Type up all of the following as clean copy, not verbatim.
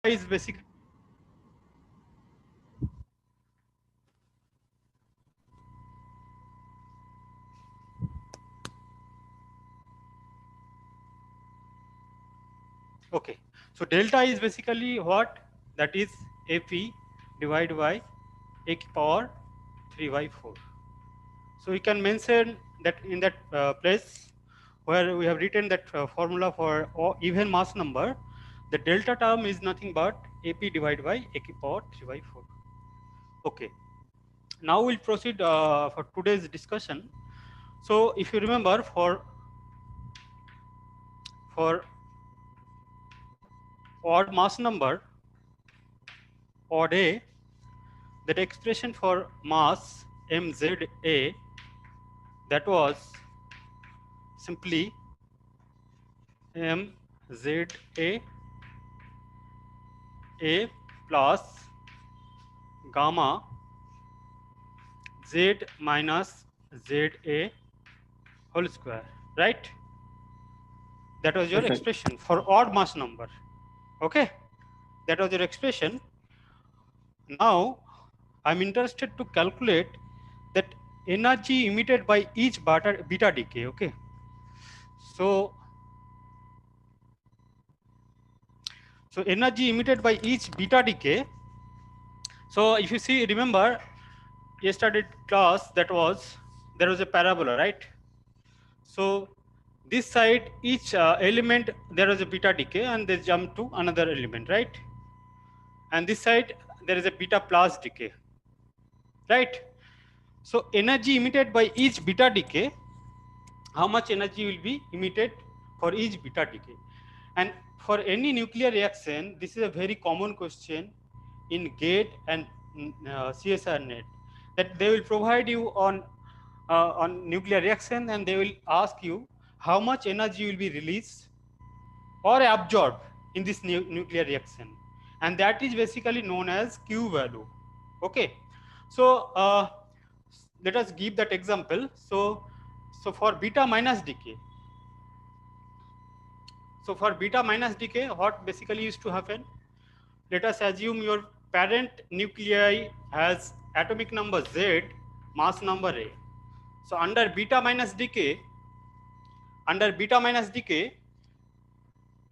is basic. Okay, so delta is basically what? That is AP divided by a की power 3 by 4. So we can mention that in that place where we have written that formula for even mass number, the delta term is nothing but AP divided by a की power 3 by 4. Okay, now we'll proceed for today's discussion. So if you remember, for odd mass number, odd A, that expression for mass mza, that was simply mza a plus gamma z minus za whole square, right? That was your Perfect. expression for odd mass number. Okay, that was your expression. Now I'm interested to calculate that energy emitted by each beta decay. Okay, so energy emitted by each beta decay. So if you see, remember yesterday class, that was, there was a parabola, right? So this side, each element, there was a beta decay and they jump to another element, right? And this side there is a beta plus decay, right? So energy emitted by each beta decay, how much energy will be emitted for each beta decay? And for any nuclear reaction, this is a very common question in GATE and CSR net, that they will provide you on nuclear reaction and they will ask you how much energy will be released or absorbed in this nuclear reaction, and that is basically known as Q value. Okay, so let us give that example. So for beta minus decay, so for beta minus decay, what basically used to happen? Let us assume your parent nuclei has atomic number Z, mass number A. So under beta minus decay,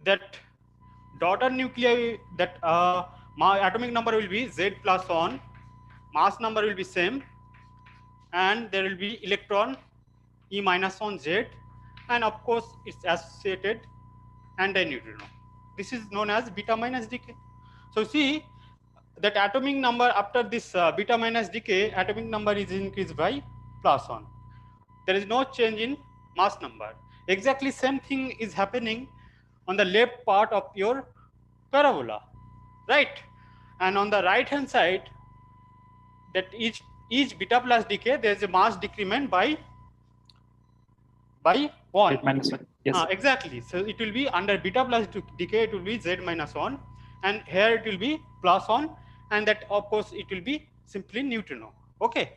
that daughter nuclei, that atomic number will be Z plus 1, mass number will be same, and there will be electron E minus 1 Z, and of course it's associated antineutrino. This is known as beta minus decay. So see that atomic number after this beta minus decay, atomic number is increased by plus 1. There is no change in mass number. Exactly same thing is happening on the left part of your parabola, right? And on the right hand side, that each beta plus decay, there is a mass decrement by 1. Z minus 1. Yes. Exactly. So it will be under beta plus decay, it will be Z minus 1, and here it will be plus 1, and that of course it will be simply neutrino. Okay.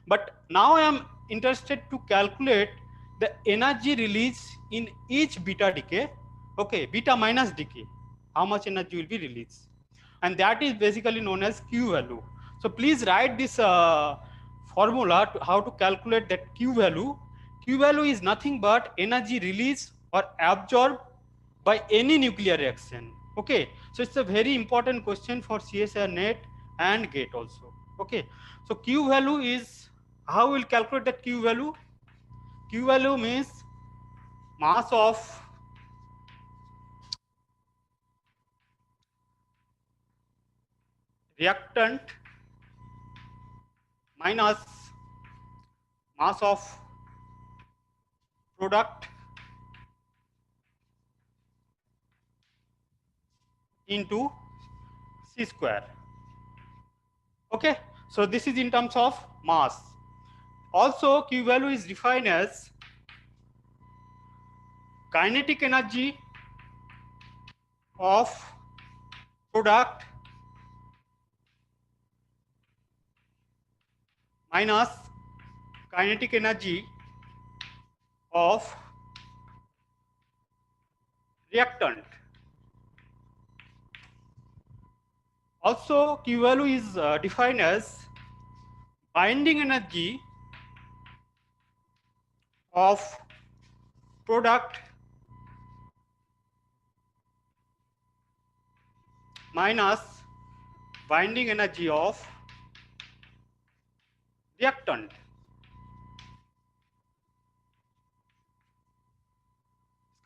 But now I am interested to calculate the energy release in each beta decay. Okay, beta minus decay, how much energy will be released, and that is basically known as Q value. So please write this formula to how to calculate that Q value. Q value is nothing but energy released or absorbed by any nuclear reaction. Okay, so it's a very important question for CSIR net and GATE also. Okay, so Q value is, how we'll calculate that Q value? Q value means mass of reactant minus mass of product into C square. Okay, so this is in terms of mass. Also, Q value is defined as kinetic energy of product minus kinetic energy of reactant. Also Q value is defined as binding energy of product minus binding energy of reactant.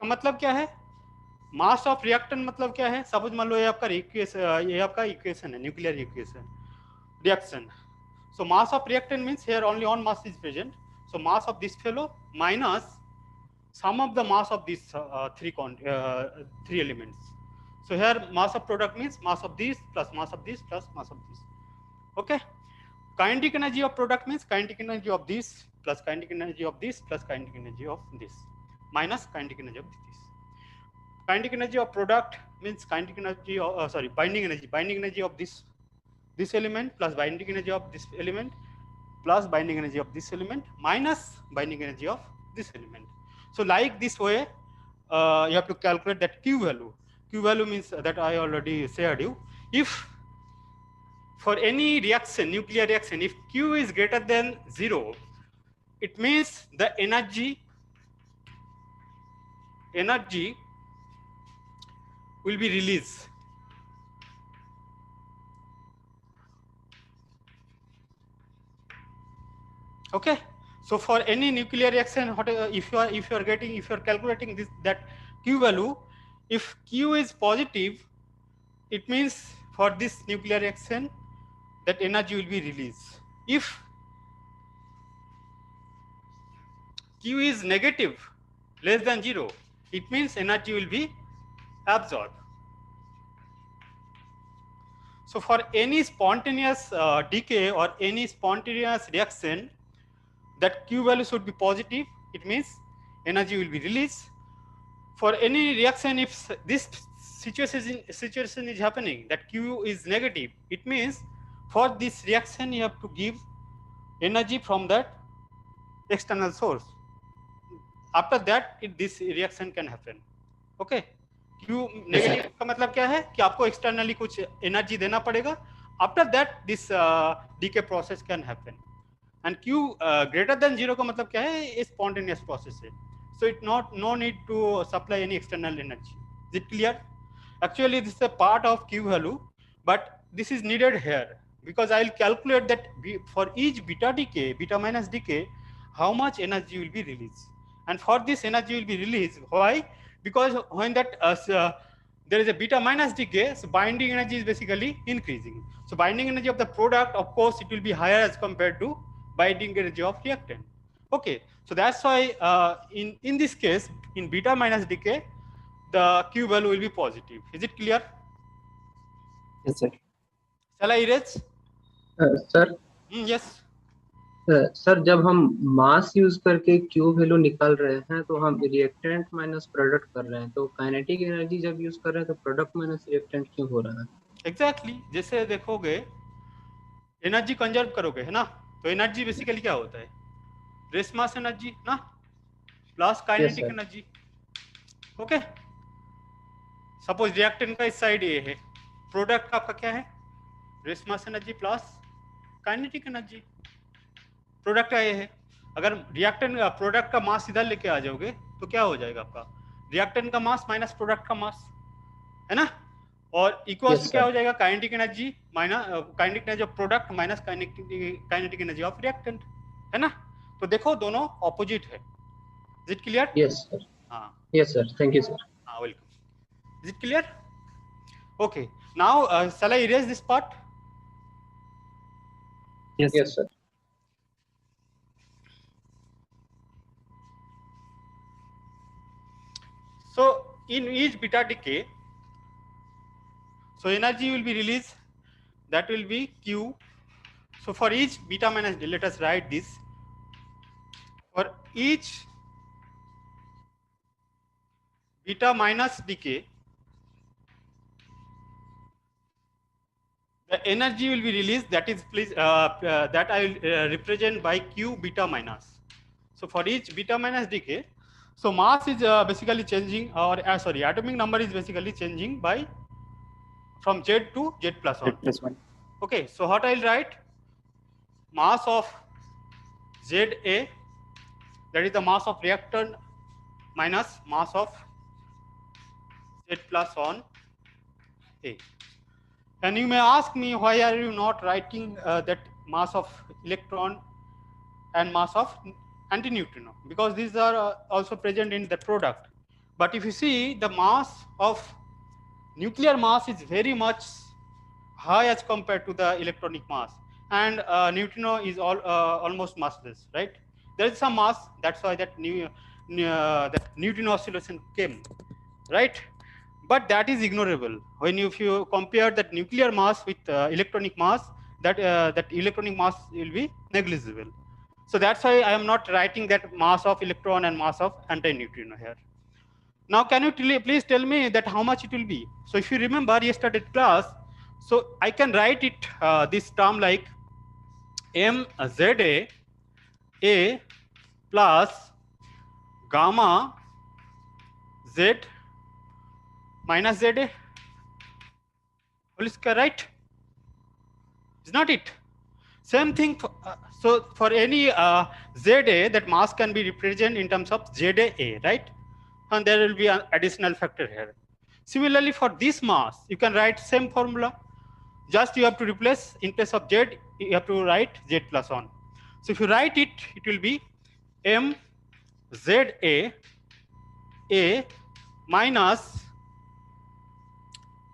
इसका मतलब क्या है? Mass of reactant मतलब क्या है? Suppose मान लो ये आपका इक्वेशन है, nuclear equation reaction. So mass of reactant means here only one mass is present. So mass of this fellow minus sum of the mass of these three elements. So here mass of product means mass of this plus mass of this plus mass of this. Okay. Kinetic energy of product means kinetic energy of this plus kinetic energy of this plus kinetic energy of this minus kinetic energy of this. Kinetic energy of product means kinetic energy of, binding energy of this element plus binding energy of this element plus binding energy of this element minus binding energy of this element. So like this way, you have to calculate that Q value. Q value means that I already shared you. If for any reaction, nuclear reaction, if Q is greater than 0, it means the energy will be released. Okay. So for any nuclear reaction, if you are calculating that Q value, if Q is positive, it means for this nuclear reaction that energy will be released. If Q is negative, less than 0, it means energy will be absorbed. So for any spontaneous decay or any spontaneous reaction, that Q value should be positive, it means energy will be released. For any reaction, if this situation is happening, that Q is negative, it means for this reaction you have to give energy from that external source. After that, this reaction can happen. Okay. Q negative का मतलब क्या है कि आपको externally कुछ energy देना पड़ेगा. After that, this decay process can happen. And Q greater than 0 का मतलब क्या है? A spontaneous process है. So it no need to supply any external energy. Is it clear? Actually, this is a part of Q value, but this is needed here because I'll calculate that for each beta minus decay, how much energy will be released. And for this energy will be released. Why? Because when that there is a beta minus decay, so binding energy is basically increasing. So binding energy of the product, of course, it will be higher as compared to binding energy of reactant. Okay, so that's why in this case, in beta minus decay, the Q value will be positive. Is it clear? Yes, sir. Shall I erase? Sir Yes. Sir जब हम मास use करके Q value निकाल रहे हैं तो हम reactant minus product कर रहे हैं, तो काइनेटिक एनर्जी जब यूज कर रहे हैं तो प्रोडक्ट माइनस रिएक्टेंट क्यों हो रहा है? Exactly. जैसे देखोगे एनर्जी कंजर्व करोगे है ना, तो एनर्जी बेसिकली क्या होता है? रेस मास एनर्जी ना plus kinetic energy. Okay. Suppose reactant का इस साइड ये है, प्रोडक्ट का आपका क्या है? Rest mass energy plus kinetic energy. Product का ये है. अगर रिएक्टेंट प्रोडक्ट का मास इधर लेके आ जाओगे तो क्या हो जाएगा आपका? रिएक्टेंट का मास माइनस प्रोडक्ट का मास, है ना, और इक्वल्स क्या हो जाएगा? Kinetic energy minus kinetic energy of product minus kinetic energy of reactant, है ना. तो देखो दोनों ऑपोजिट है. Is it clear? Yes sir. हाँ. Yes sir, thank you sir. हाँ, welcome. Is it clear? Okay. Now shall I erase this part? Yes sir. So in each beta decay, so energy will be released, that will be Q. So for each beta minus, let us write this. For each beta minus decay, the energy will be released, that is that I will represent by Q beta minus. So for each beta minus decay, so mass is basically changing, or atomic number is basically changing by from Z to Z plus 1. Z+1. Okay, so what I'll write? Mass of ZA, that is the mass of reactant minus mass of Z plus 1 A. And you may ask me, why are you not writing that mass of electron and mass of antineutrino? Because these are also present in the product. But if you see, the mass of nuclear mass is very much high as compared to the electronic mass, and neutrino is almost massless, right? There is some mass, that's why that that neutrino oscillation came, right? But that is ignorable when if you compare that nuclear mass with electronic mass, that that electronic mass will be negligible. So that's why I am not writing that mass of electron and mass of antineutrino here. Now, can you please tell me that how much it will be? So if you remember yesterday class, so I can write it this term like mZA A plus gamma Z minus ZA whole square, right? Is not it? Same thing. So for any ZA, that mass can be represented in terms of ZA, right? And there will be an additional factor here. Similarly, for this mass, you can write same formula. Just you have to replace, in place of Z, you have to write Z plus 1. So if you write it, it will be mZA A minus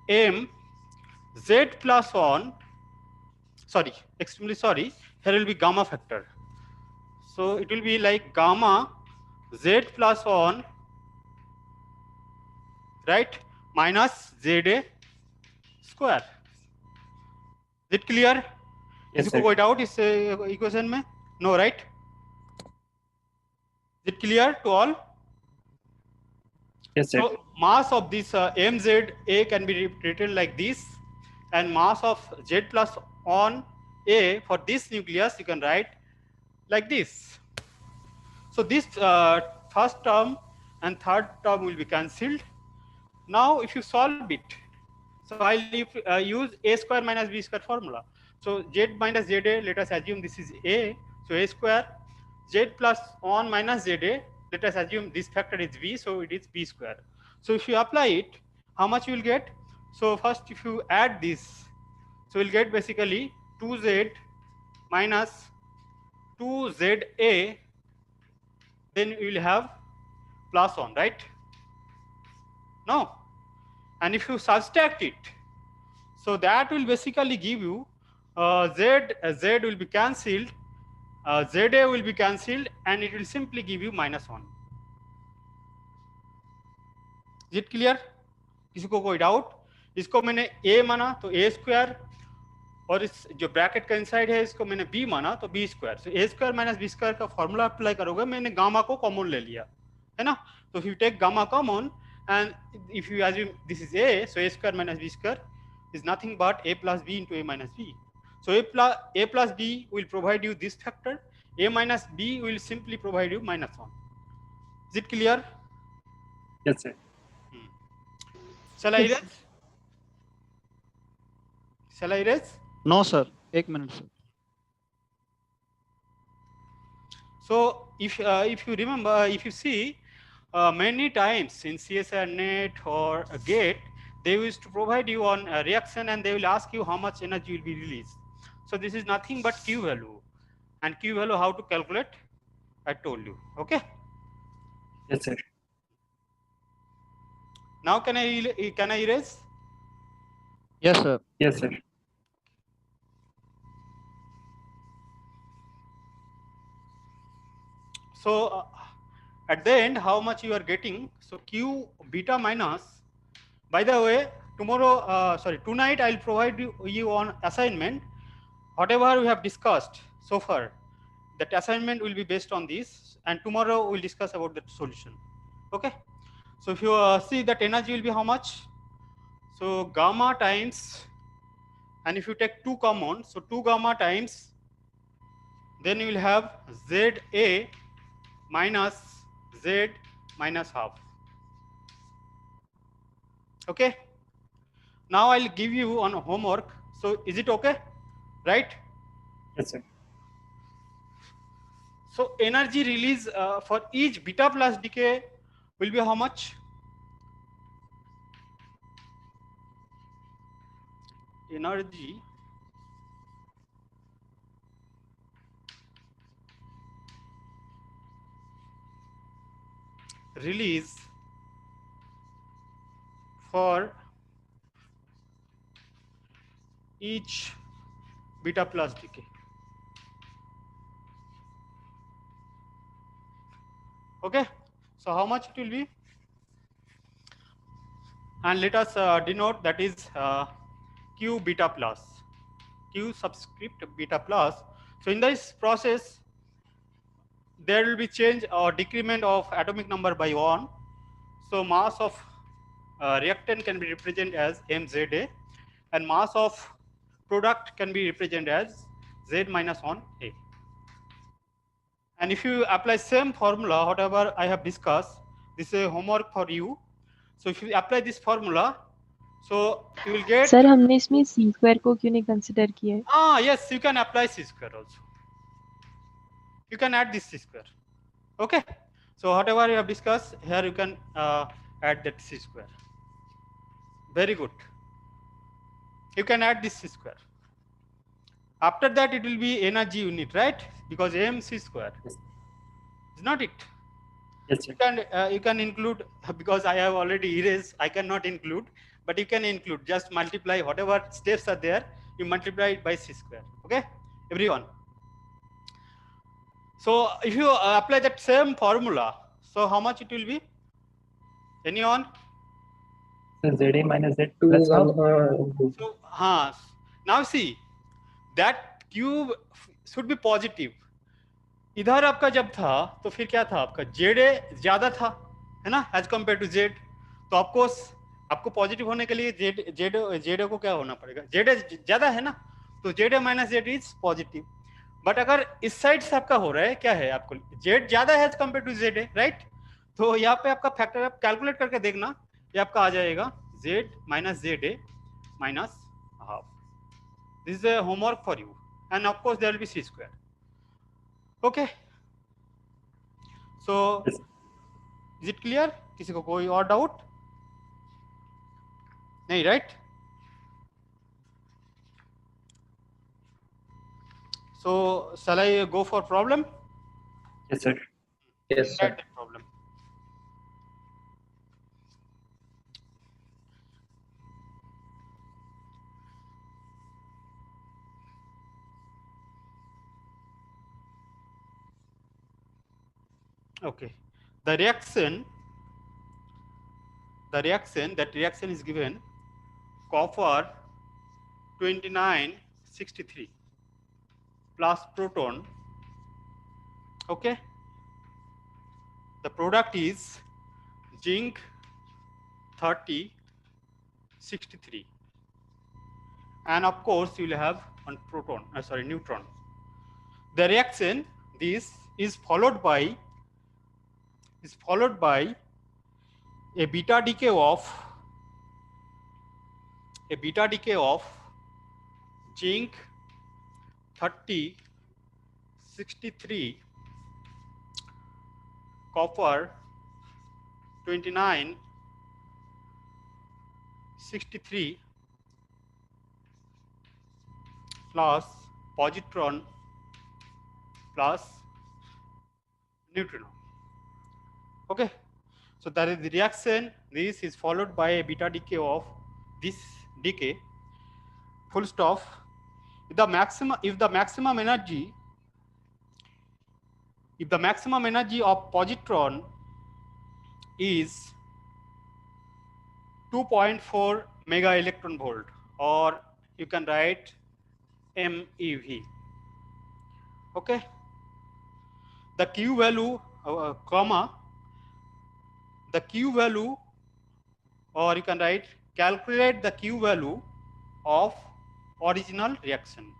mZ plus 1. Sorry, extremely sorry. Here will be gamma factor. So it will be like gamma Z plus 1, right, minus ZA square. Is it clear? Yes, इसको sir. कोई doubt इस equation में? No, right? Is it clear to all? Yes, sir. So mass of this mZA can be written like this, and mass of Z plus 1 A for this nucleus you can write like this. So this first term and third term will be cancelled. Now if you solve it, so I'll use A square minus B square formula. So Z minus ZA, let us assume this is A, so A square, Z plus 1 minus ZA, let us assume this factor is B, so it is B square. So if you apply it, how much you will get? So first if you add this, so we'll get basically 2Z minus 2ZA, then you will have plus 1, right? No. And if you subtract it, so that will basically give you Z will be cancelled, ZA will be cancelled, and it will simply give you minus 1. Is it clear? किसी को कोई doubt? इसको मैंने A माना तो A square, और इस जो ब्रैकेट का इनसाइड है इसको मैंने B माना तो B square. So A square minus B square का फॉर्मूला अप्लाई करोगे, मैंने गामा को कॉमन ले लिया है ना. तो if you take gamma common and if you assume this is A, so A square minus B square is nothing but A plus B into A minus B. So A plus B will provide you this factor. A minus B will simply provide you minus 1. Is it clear? Yes, sir. Shall I Yes. erase? Shall I erase? No, sir. एक minute, sir. So if you remember, if you see, many times in CSIR net or a gate, they used to provide you on a reaction and they will ask you how much energy will be released. So this is nothing but Q value, and Q value how to calculate, I told you. Okay. Yes, sir. Now can I erase? Yes, sir. Yes, sir. So at the end, how much you are getting? So Q beta minus. By the way, tonight I'll provide you on assignment whatever we have discussed so far. That assignment will be based on this, and tomorrow we'll discuss about the solution. Okay. So if you see that energy will be how much? So gamma times, and if you take 2 common, so 2 gamma times, then you will have ZA minus Z minus half. Okay. Now I'll give you on homework. So is it okay? Right? Yes, sir. So energy release for each beta plus decay will be how much? Energy release for each beta plus decay. Okay, so how much it will be? And let us denote that is Q beta plus, Q subscript beta plus. So in this process, there will be change or decrement of atomic number by 1. So mass of reactant can be represented as MZA, and mass of product can be represented as Z minus 1A. And if you apply same formula, whatever I have discussed, this is a homework for you. So if you apply this formula, so you will get. Sir हमने इसमें सी square को क्यों नहीं consider किया है? Yes, you can apply C square also. You can add this C square. Okay. So whatever you have discussed here, you can add that C square. Very good. You can add this C square. After that, it will be energy unit, right? Because MC square. Yes. Is not it? Yes, sir. You can include, because I have already erased, I cannot include, but you can include, just multiply whatever steps are there, you multiply it by C square. Okay, everyone. So if you apply that same formula, so how much it will be? Anyone? So ZA minus Z plus half. So now see, that cube should be positive. इधर आपका जब था तो फिर क्या था, आपका ZA ज्यादा था, है ना, एज कम्पेयर टू Z. तो आपको पॉजिटिव होने के लिए ZA को क्या होना पड़ेगा, ZA ज्यादा है ना, तो ZA minus Z is positive. But अगर इस साइड से आपका हो रहा है, क्या है, आपको Z ज्यादा है as compare to ZA, right. तो यहाँ पे आपका फैक्टर आप कैलकुलेट करके देखना, ये आपका आ जाएगा Z minus ZA minus half. This is a homework for you, and of course there will be C square. Okay, so is it clear? किसी को कोई और डाउट नहीं, right? So shall I go for problem? Yes, sir. Yes, sir. Write that problem. Okay, that reaction is given copper 2963 plus proton. Okay, the product is zinc 3063, and of course you will have one proton, neutron. The reaction this is followed by a beta decay of zinc 3063 copper 2963 plus positron plus neutron. Okay, so that is the reaction. This is followed by a beta decay of this decay, full stop. If the maximum energy of positron is 2.4 mega electron volt, or you can write MeV. Okay, the Q value the Q value, or you can write calculate the Q value of original reaction.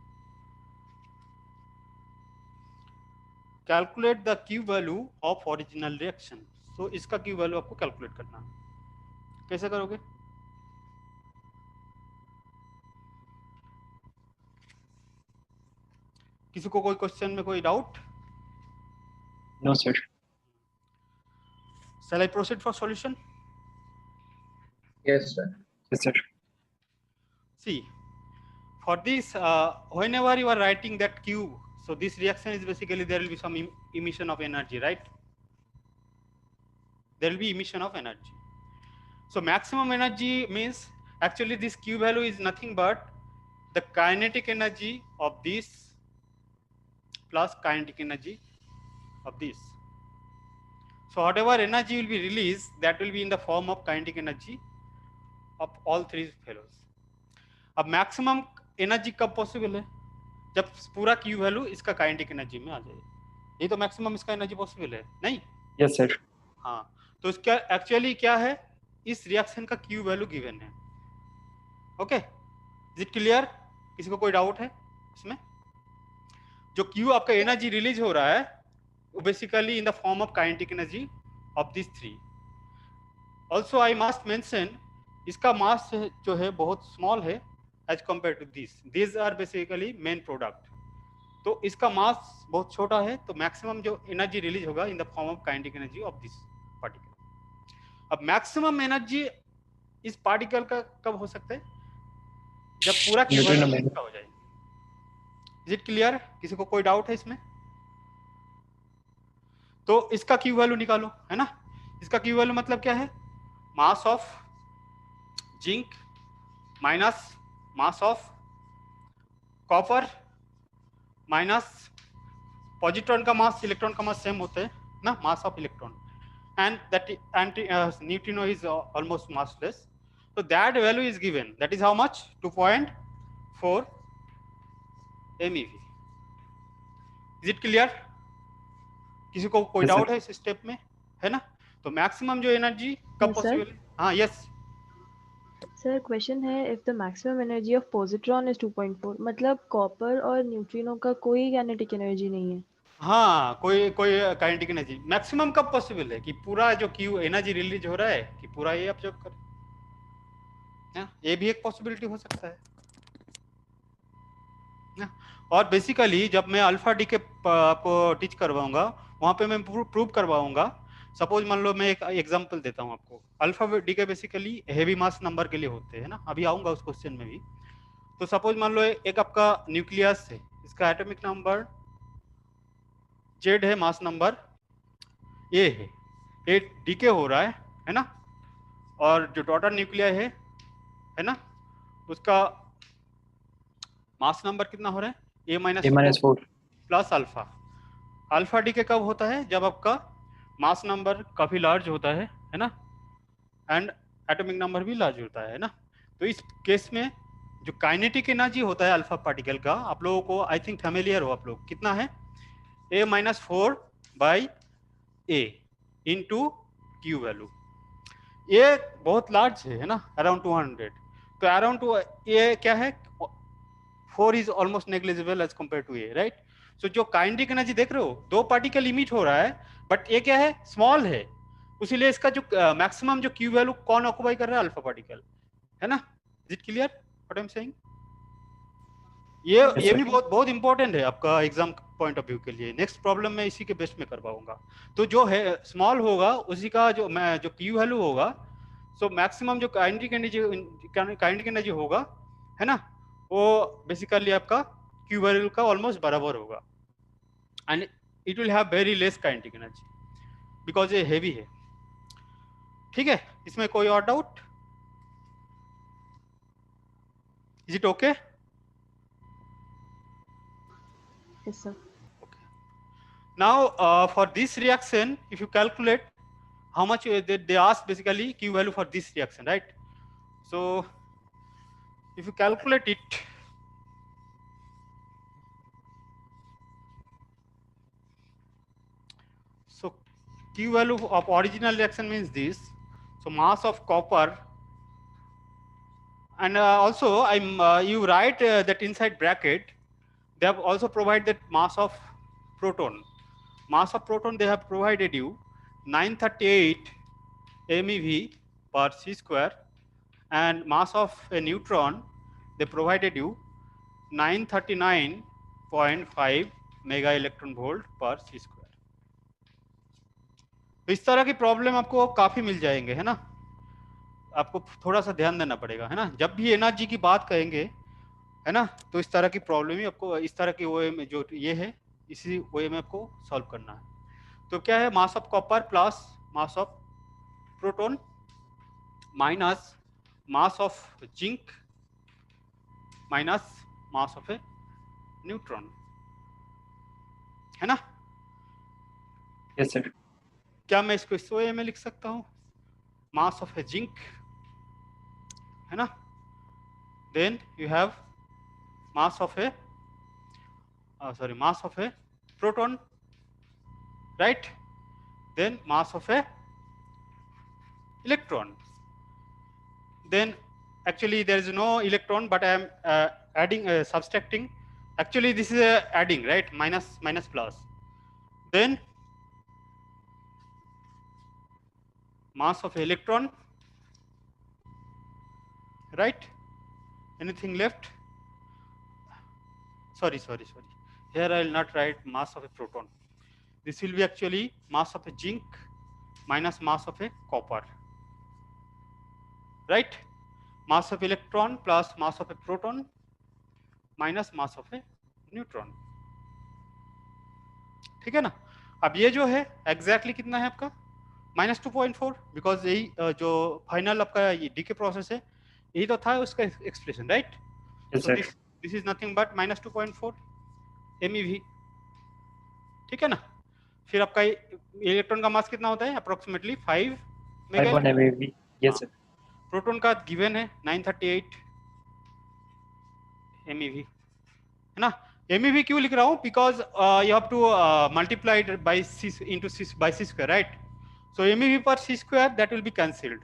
Calculate the Q value of original reaction. So इसका Q value आपको calculate करना है. कैसे करोगे? किसी को कोई question में कोई doubt? No, sir. Shall I proceed for solution? Yes, sir. Yes, sir. See, for this, whenever you are writing that Q, so this reaction is basically there will be some emission of energy, right? There will be emission of energy. So maximum energy means actually this Q value is nothing but the kinetic energy of this plus kinetic energy of this. So whatever energy will be released, that will be in the form of kinetic energy of all three fellows. अब maximum energy कब possible है? जब पूरा Q value इसका kinetic energy में आ जाए. ये तो मैक्सिमम इसका एनर्जी पॉसिबल है, नहीं? Yes, sir. हाँ, तो इसका एक्चुअली क्या है, इस रिएक्शन का क्यू वैल्यू गिवन है. Okay, is it clear? किसी को कोई डाउट है इसमें? जो क्यू आपका एनर्जी रिलीज हो रहा है वो basically in the form of kinetic energy of this three. Also I must mention इसका मास जो है बहुत स्मॉल है as compare to this. This are basically main product. तो इसका मास बहुत छोटा है, तो मैक्सिमम जो एनर्जी रिलीज होगा इन the form of kinetic energy of this particle. अब मैक्सिमम एनर्जी इस पार्टिकल का कब हो सकता है? जब पूरा क्यू वैल्यू हो जाए. Is it clear? किसी को कोई डाउट है इसमें? तो इसका क्यू वैल्यू निकालो, है ना? इसका क्यू वैल्यू मतलब क्या है? Mass of zinc minus mass of copper minus positron का मास, इलेक्ट्रॉन का मास सेम होते हैं ना, mass of electron, and that neutrino is almost massless. So that value is given. That is how much? 2.4 MeV. Is it clear? किसी को कोई doubt है इस स्टेप में, है ना? तो मैक्सिमम जो एनर्जी कब पॉसिबल है? हाँ, यस सर, क्वेश्चन है if the maximum energy of positron is 2.4, मतलब कॉपर और न्यूट्रिनो का कोई काइनेटिक एनर्जी नहीं है. हाँ, कोई काइनेटिक एनर्जी. मैक्सिमम कब पॉसिबल है कि पूरा जो क्यू एनर्जी रिलीज हो रहा है कि पूरा ये ऑब्जर्व करे. ये भी एक पॉसिबिलिटी हो सकता है ना. और बेसिकली जब मैं अल्फा डी के आपको टीच करवाऊंगा वहां पे मैं प्रूव करवाऊंगा. सपोज मान लो मैं एक एग्जांपल देता हूं आपको. अल्फा डी के बेसिकली हेवी मास नंबर के लिए होते हैं ना, अभी आऊंगा उस क्वेश्चन में भी. तो सपोज मान लो एक आपका न्यूक्लियस है, इसका एटॉमिक नंबर जेड है, मास नंबर ए है, ए डीके हो रहा है ना. और जो डॉटर न्यूक्लियर है ना, उसका मास नंबर कितना हो रहा है? A minus 4 plus alpha. Alpha decay कब होता है? जब आपका मास नंबर काफी लार्ज होता है ना, एंड एटॉमिक नंबर भी लार्ज होता है ना. तो इस केस में जो काइनेटिक एनर्जी होता है अल्फा पार्टिकल का, आप लोगों को आई थिंक फैमिलियर हो आप लोग, कितना है? A minus 4 by A into Q value. ये बहुत लार्ज है ना, अराउंड 200. तो अराउंड टू ये क्या है? 4 is almost negligible as compare to A, right? So जो काइनेटिक एनर्जी देख रहे हो, दो पार्टिकल इमिट हो रहा है, बट ये क्या है? स्मॉल है. इसीलिए इसका जो मैक्सिमम जो क्यू वैल्यू कौन ऑक्युपाई कर रहा है? अल्फा पार्टिकल, है ना. Is it clear what I am saying? ये भी बहुत इंपॉर्टेंट है आपका एग्जाम पॉइंट ऑफ व्यू के लिए. नेक्स्ट प्रॉब्लम में इसी के बेस्ट में करवाऊंगा. तो जो है स्मॉल होगा उसी का जो क्यू वैल्यू होगा, सो मैक्सिमम जो काइनेटिक एनर्जी होगा, है ना, वो बेसिकली आपका क्यू वैल्यू का ऑलमोस्ट बराबर होगा. And it will have very less kinetic energy because ये हेवी है. ठीक है, इसमें कोई और doubt? Is it okay? Yes, sir. Now for this reaction, if you calculate how much they ask basically Q value for this reaction, right? So if you calculate it, so Q value of original reaction means this. So mass of copper, and also you write that inside bracket they have also provided mass of proton. Mass of proton they have provided you 938 MeV per c square, and mass of a neutron they provided you 939 0.5 mega electron volt पर C square. तो इस तरह की problem आपको काफी मिल जाएंगे, है ना। आपको थोड़ा सा ध्यान देना पड़ेगा, है ना, जब भी एनर्जी की बात कहेंगे, है ना, तो इस तरह की प्रॉब्लम ही आपको इस तरह की ओए में जो ये है इसी ओए में आपको सॉल्व करना है। तो क्या है, mass of copper plus mass of proton minus mass of zinc minus mass of A neutron, है ना। Yes, sir. क्या मैं इसको इस वे में लिख सकता हूं, मास ऑफ ए जिंक, है ना, then you have mass of a mass of a proton, right, then mass of a electron. Then actually there is no electron, but I am adding subtracting. Actually this is adding, right, minus minus plus. Then mass of electron, right, anything left? Sorry, here I will not write mass of a proton. This will be actually mass of a zinc minus mass of a copper, right, mass of electron plus mass of a proton minus mass of A neutron, ठीक है ना। अब ये जो है exactly कितना है आपका -2.4, बिकॉज यही जो फाइनल आपका ये डीके प्रोसेस है यही तो था उसका expression, right. Yes, so sir. This is nothing but -2.4 MeV, ठीक है ना। फिर आपका इलेक्ट्रॉन का मास कितना होता है approximately 5 mega, 5 MeV. Yes, sir. Proton का गिवन है 938 MeV, है ना। MeV क्यों लिख रहा हूँ, because you have to multiply by C into C by C square, right. So MeV पर C square that will be cancelled,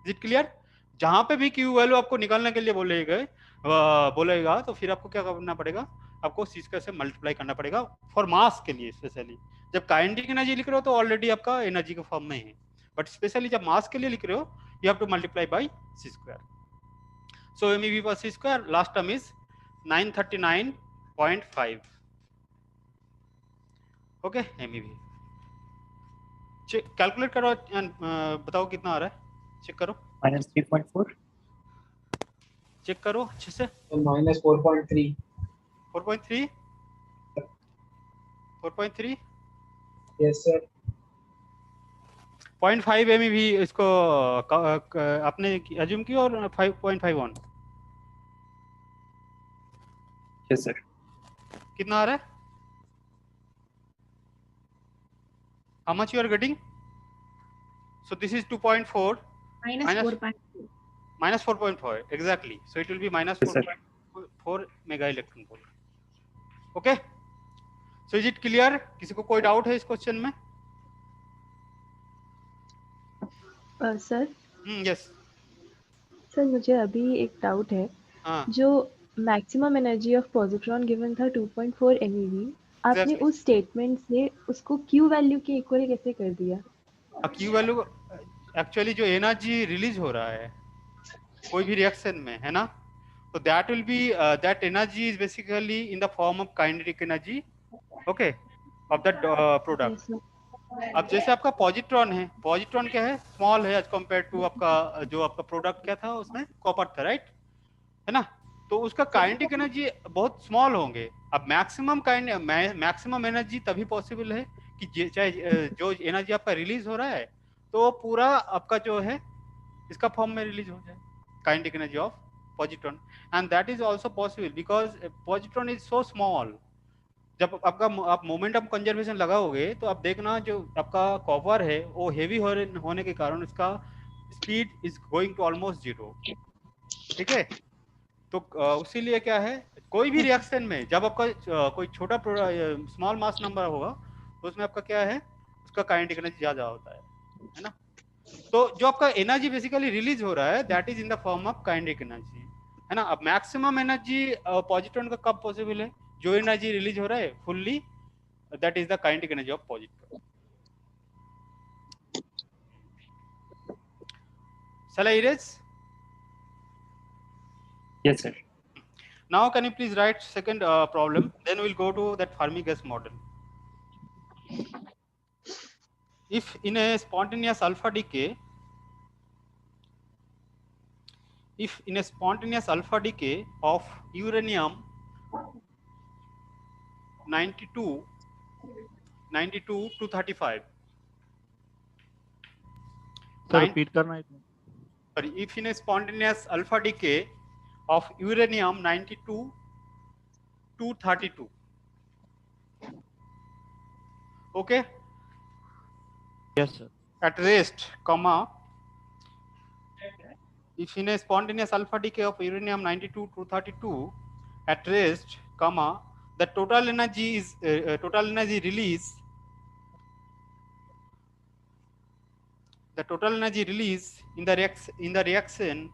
is it clear. जहां पे भी क्यू वैल्यू आपको निकालने के लिए बोलेगा तो फिर आपको क्या करना पड़ेगा, आपको सी स्क्वायर से मल्टीप्लाई करना पड़ेगा फॉर मास के लिए स्पेशली। जब काइनेटिक एनर्जी लिख रहे हो तो ऑलरेडी आपका एनर्जी के फॉर्म में है, बट स्पेशली जब मास के लिए लिख रहे हो you have to multiply by C square. So MeV पर C square last term is 939.5, okay. MeV calculate करो and, बताओ कितना आ रहा है, चेक करो, -3.4. चेक करो अच्छे से। -4.3. 4.3 4.3 यस सर। 0.5 MeV इसको आपने एज्यूम किया और 5.51 Yes, sir. कितना आ रहा है, how much you are getting? So this is 2.4 minus 4.4 exactly, so it will be minus Yes, sir. 4.4 mega electron volt, okay. So is it clear? किसी को कोई डाउट है इस क्वेश्चन में? सर यस सर मुझे अभी एक डाउट है, हाँ जो maximum energy of positron given था 2.4 MeV, आपने Exactly. उस स्टेटमेंट से उसको क्यू वैल्यू के इक्वल कैसे कर दिया? क्यू वैल्यू एक्चुअली जो एनर्जी रिलीज हो रहा है कोई भी रिएक्शन में, है ना, तो that will B that energy is basically in the form of kinetic energy, okay, of that product. Yes, sir. अब जैसे आपका पॉजिट्रॉन है, पॉजिट्रॉन क्या है, स्मॉल है एज कम्पेयर टू आपका जो आपका प्रोडक्ट क्या था उसमें कॉपर था, राइट, है ना, तो उसका काइनेटिक एनर्जी बहुत स्मॉल होंगे। अब मैक्सिमम एनर्जी तभी पॉसिबल है कि चाहे जो एनर्जी आपका रिलीज हो रहा है तो वो पूरा आपका जो है इसका फॉर्म में रिलीज हो जाए, kinetic energy of positron, and that is also possible because positron is so small. जब आपका आप मोमेंटम कंजर्वेशन लगाओगे तो आप देखना जो आपका कॉपर है वो हेवी होने के कारण उसका speed is going to almost 0, ठीक है। तो उसीलिए क्या है, कोई भी रिएक्शन में जब आपका कोई छोटा स्मॉल मास नंबर होगा तो उसमें आपका क्या है, उसका काइनेटिक एनर्जी ज्यादा होता है ना। तो जो आपका एनर्जी बेसिकली रिलीज हो रहा है that is in the form of kinetic energy, है ना। अब मैक्सिमम एनर्जी पॉजिट्रॉन का कब पॉसिबल है, जो एनर्जी रिलीज हो रहा है fully, that is the kinetic energy of positron. Shall I erase? Yes, sir. Now can you please write second problem, then we'll go to that Fermi gas model. If in a spontaneous alpha decay, of uranium 92 to 35, sir repeat करना है sorry, if in a spontaneous alpha decay of uranium 92 to 32, okay, yes sir at rest, comma, if in a spontaneous alpha decay of uranium 92 to 32 at rest, comma, the total energy is release, the total energy release in the reaction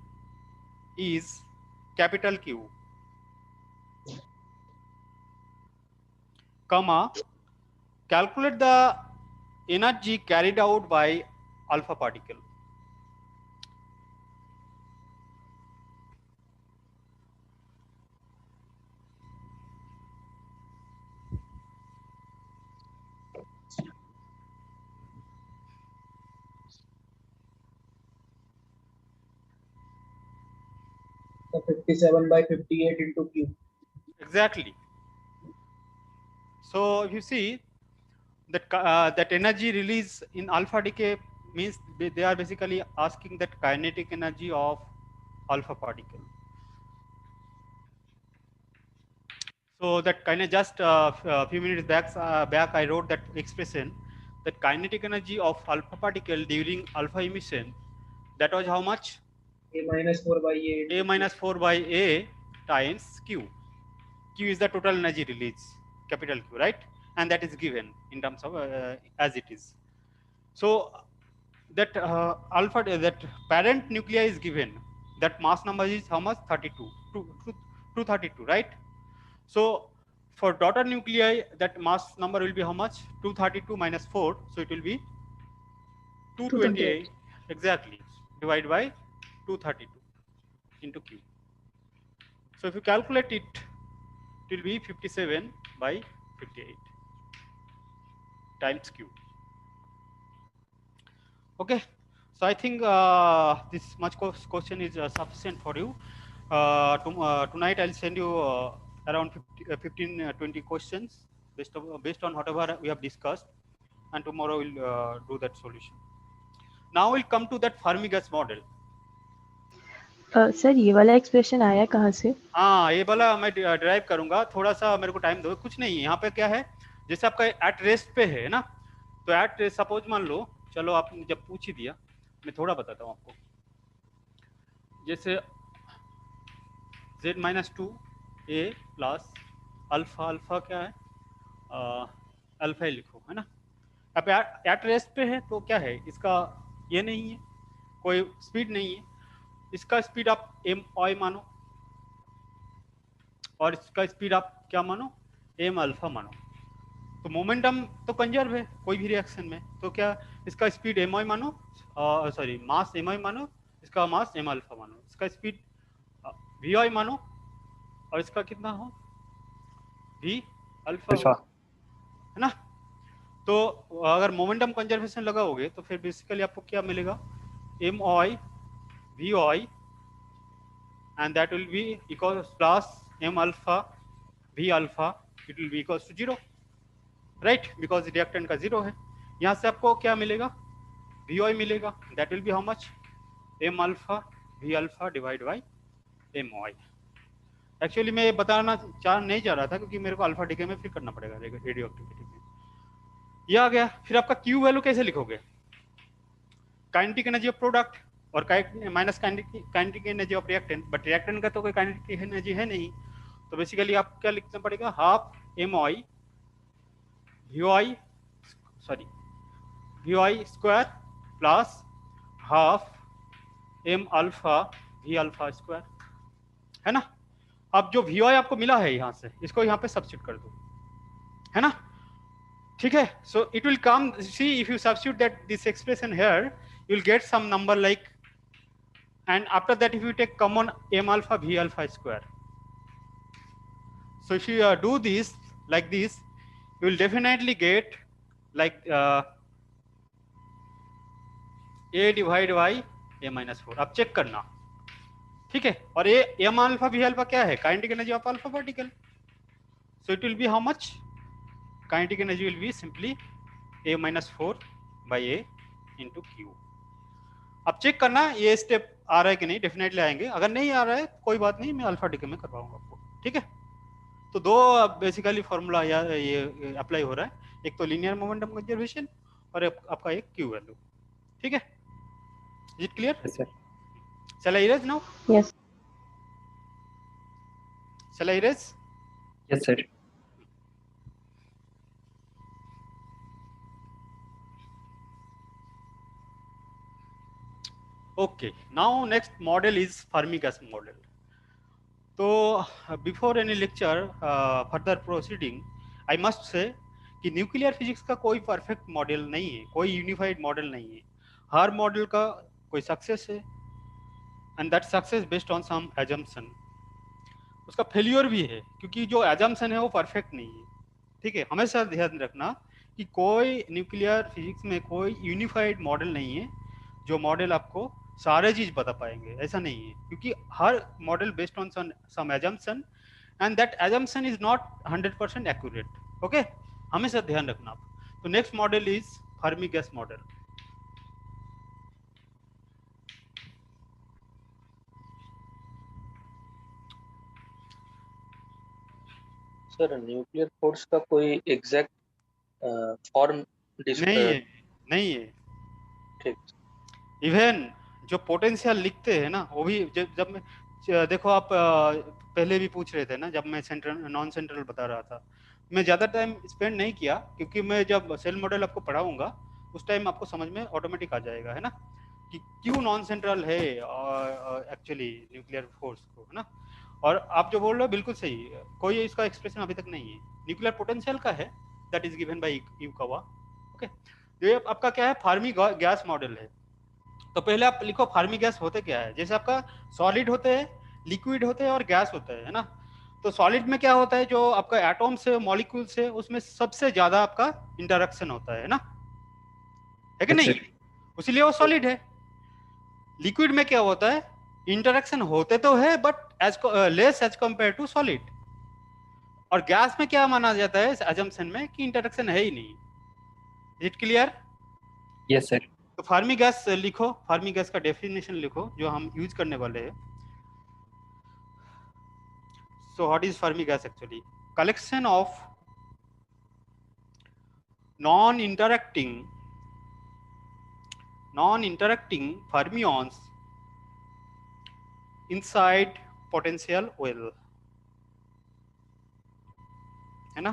is capital Q, comma, calculate the energy carried out by alpha particle. So 57 by 58 into Q. Exactly. So if you see that that energy release in alpha decay means they are basically asking that kinetic energy of alpha particle. So that kind of just a few minutes back I wrote that expression, that kinetic energy of alpha particle during alpha emission, that was how much? A minus 4 by A. A minus 4 by A times Q. Q is the total energy release, capital Q, right? And that is given in terms of as it is. So that that parent nuclei is given. That mass number is how much? 32, 232, right? So for daughter nuclei, that mass number will be how much? 232 minus 4, so it will be 228. Exactly, divided by 232 into Q. So if you calculate it, it will be 57 by 58 times Q. Okay, so I think this much question is sufficient for you. Tonight I'll send you around 15-20 questions based on whatever we have discussed, and tomorrow we'll do that solution. Now we'll come to that Fermi gas model. Sir ये वाला expression आया कहाँ से? हाँ, ये वाला मैं drive करूंगा, थोड़ा सा मेरे को टाइम दो। कुछ नहीं है यहाँ पे, क्या है, जैसे आपका एट रेस्ट पे है ना, तो एट रेस्ट सपोज मान लो, चलो आपने जब पूछ ही दिया, मैं थोड़ा बताता हूँ आपको। जैसे z minus 2 a plus alpha, alpha क्या है, अल्फा ही लिखो, है ना। अब एट रेस्ट पे है तो क्या है, इसका ये नहीं है, कोई स्पीड नहीं है, इसका स्पीड आप एम आई मानो, और इसका स्पीड आप क्या मानो, एम अल्फा मानो। तो मोमेंटम तो कंजर्व है कोई भी रिएक्शन में, तो क्या इसका स्पीड एम आई मानो, सॉरी मास एम आई मानो, इसका मास एम अल्फा मानो, इसका स्पीड वी आई मानो, और इसका कितना हो, वी अल्फा, है ना। तो अगर मोमेंटम कंजर्वेशन लगाओगे तो फिर बेसिकली आपको क्या मिलेगा, M I V I, and that will be equals plus m alpha v alpha, it will be equals to 0, right, because reactant का 0 है। यहाँ से आपको क्या मिलेगा, vi मिलेगा, that will be how much, m alpha v alpha divided by my। Actually मैं बताना नहीं चाह रहा था, क्योंकि मेरे को अल्फा डिके में फिर करना पड़ेगा रेडियो एक्टिविटी में। ये आ गया। फिर आपका क्यू वैल्यू कैसे लिखोगे, काइनेटिक एनर्जी ऑफ प्रोडक्ट और minus kinetic energy of reactant, but reactant का तो कोई काइनेटिक एनर्जी है नहीं, तो बेसिकली आप क्या लिखना पड़ेगा, half M I V I, sorry V I square plus half M alpha V alpha square, है ना। अब जो वी आई आपको मिला है यहाँ से, इसको यहाँ पे सब्स्टिट्यूट कर दो, है ना, ठीक है। So it will come, see if you substitute that this expression here, you will get some number like, and after that if you take common m alpha v alpha square, So if you do this like this, you will definitely get like a divided by a minus 4. अब check करना, ठीक है। और ये m alpha v alpha क्या है? Kinetic energy of alpha particle. So it will be how much? Kinetic energy will be simply a minus 4 by a into q. अब check करना ये स्टेप आ रहा है कि नहीं, डेफिनेटली आएंगे। अगर नहीं आ रहा है कोई बात नहीं, मैं अल्फा डिके में करवाऊंगा आपको, ठीक है। तो दो बेसिकली फॉर्मूला ये अप्लाई हो रहा है, एक तो लीनियर मोमेंटम कंजर्वेशन और आपका एक क्यू वैल्यू, ठीक है। Is it clear? Yes, sir. Shall I erase now? Yes. Shall I erase? Yes, sir. Okay, now next model is Fermi gas model. So before any lecture further proceeding, I must say कि nuclear physics का कोई perfect model नहीं है, कोई unified model नहीं है। हर model का कोई सक्सेस है and that success based on some assumption. उसका फेलियर भी है क्योंकि जो एजम्पशन है वो परफेक्ट नहीं है, ठीक है। हमेशा ध्यान रखना कि कोई न्यूक्लियर फिजिक्स में कोई यूनिफाइड मॉडल नहीं है जो मॉडल आपको सारे चीज बता पाएंगे, ऐसा नहीं है। क्योंकि हर model based on some assumption and that assumption is not 100% accurate, okay. हमेशा ध्यान रखना आप। तो next model is Fermi gas model. Sir nuclear force का कोई एग्जैक्ट फॉर्म नहीं है। ठीक। इवन जो पोटेंशियल लिखते हैं ना वो भी जब मैं देखो आप पहले भी पूछ रहे थे ना, जब मैं सेंट्रल नॉन सेंट्रल बता रहा था, मैं ज़्यादा टाइम स्पेंड नहीं किया क्योंकि मैं जब सेल मॉडल आपको पढ़ाऊंगा उस टाइम आपको समझ में ऑटोमेटिक आ जाएगा, है ना, कि क्यों नॉन सेंट्रल है एक्चुअली न्यूक्लियर फोर्स को, है ना। और आप जो बोल रहे हो बिल्कुल सही, कोई इसका एक्सप्रेशन अभी तक नहीं है। न्यूक्लियर पोटेंशियल का है, that is given by Yukawa, okay. ये आपका क्या है, फर्मी गैस मॉडल है। तो पहले आप लिखो फर्मी गैस होते क्या है। जैसे आपका सॉलिड होते हैं, लिक्विड होते हैं और गैस होता है ना। तो सॉलिड में क्या होता है, जो आपका एटॉम से मॉलिक्यूल से उसमें सबसे ज्यादा आपका इंटरेक्शन होता है ना, है कि Yes, नहीं, इसीलिए वो सॉलिड है। लिक्विड में क्या होता है, इंटरेक्शन होते तो है but as less as compare to solid. और गैस में क्या माना जाता है एजम्पशन में कि इंटरेक्शन है ही नहीं। Is it clear? Yes, sir. तो फर्मी गैस लिखो, फर्मी गैस का डेफिनेशन लिखो जो हम यूज करने वाले हैं। So what is Fermi gas actually? Collection of non-interacting fermions inside potential well, है ना।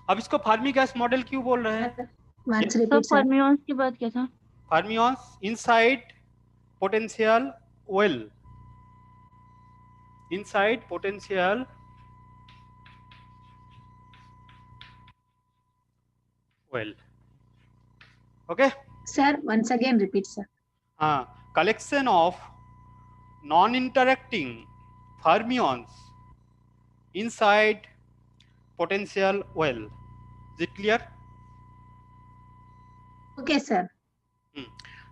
अब इसको फर्मी गैस मॉडल क्यों बोल रहे हैं? तो फर्मियंस के बाद क्या था? Fermions inside potential well, inside potential well, okay Sir, once again repeat, sir. Collection of non-interacting fermions inside potential well. Is it clear? Okay, sir.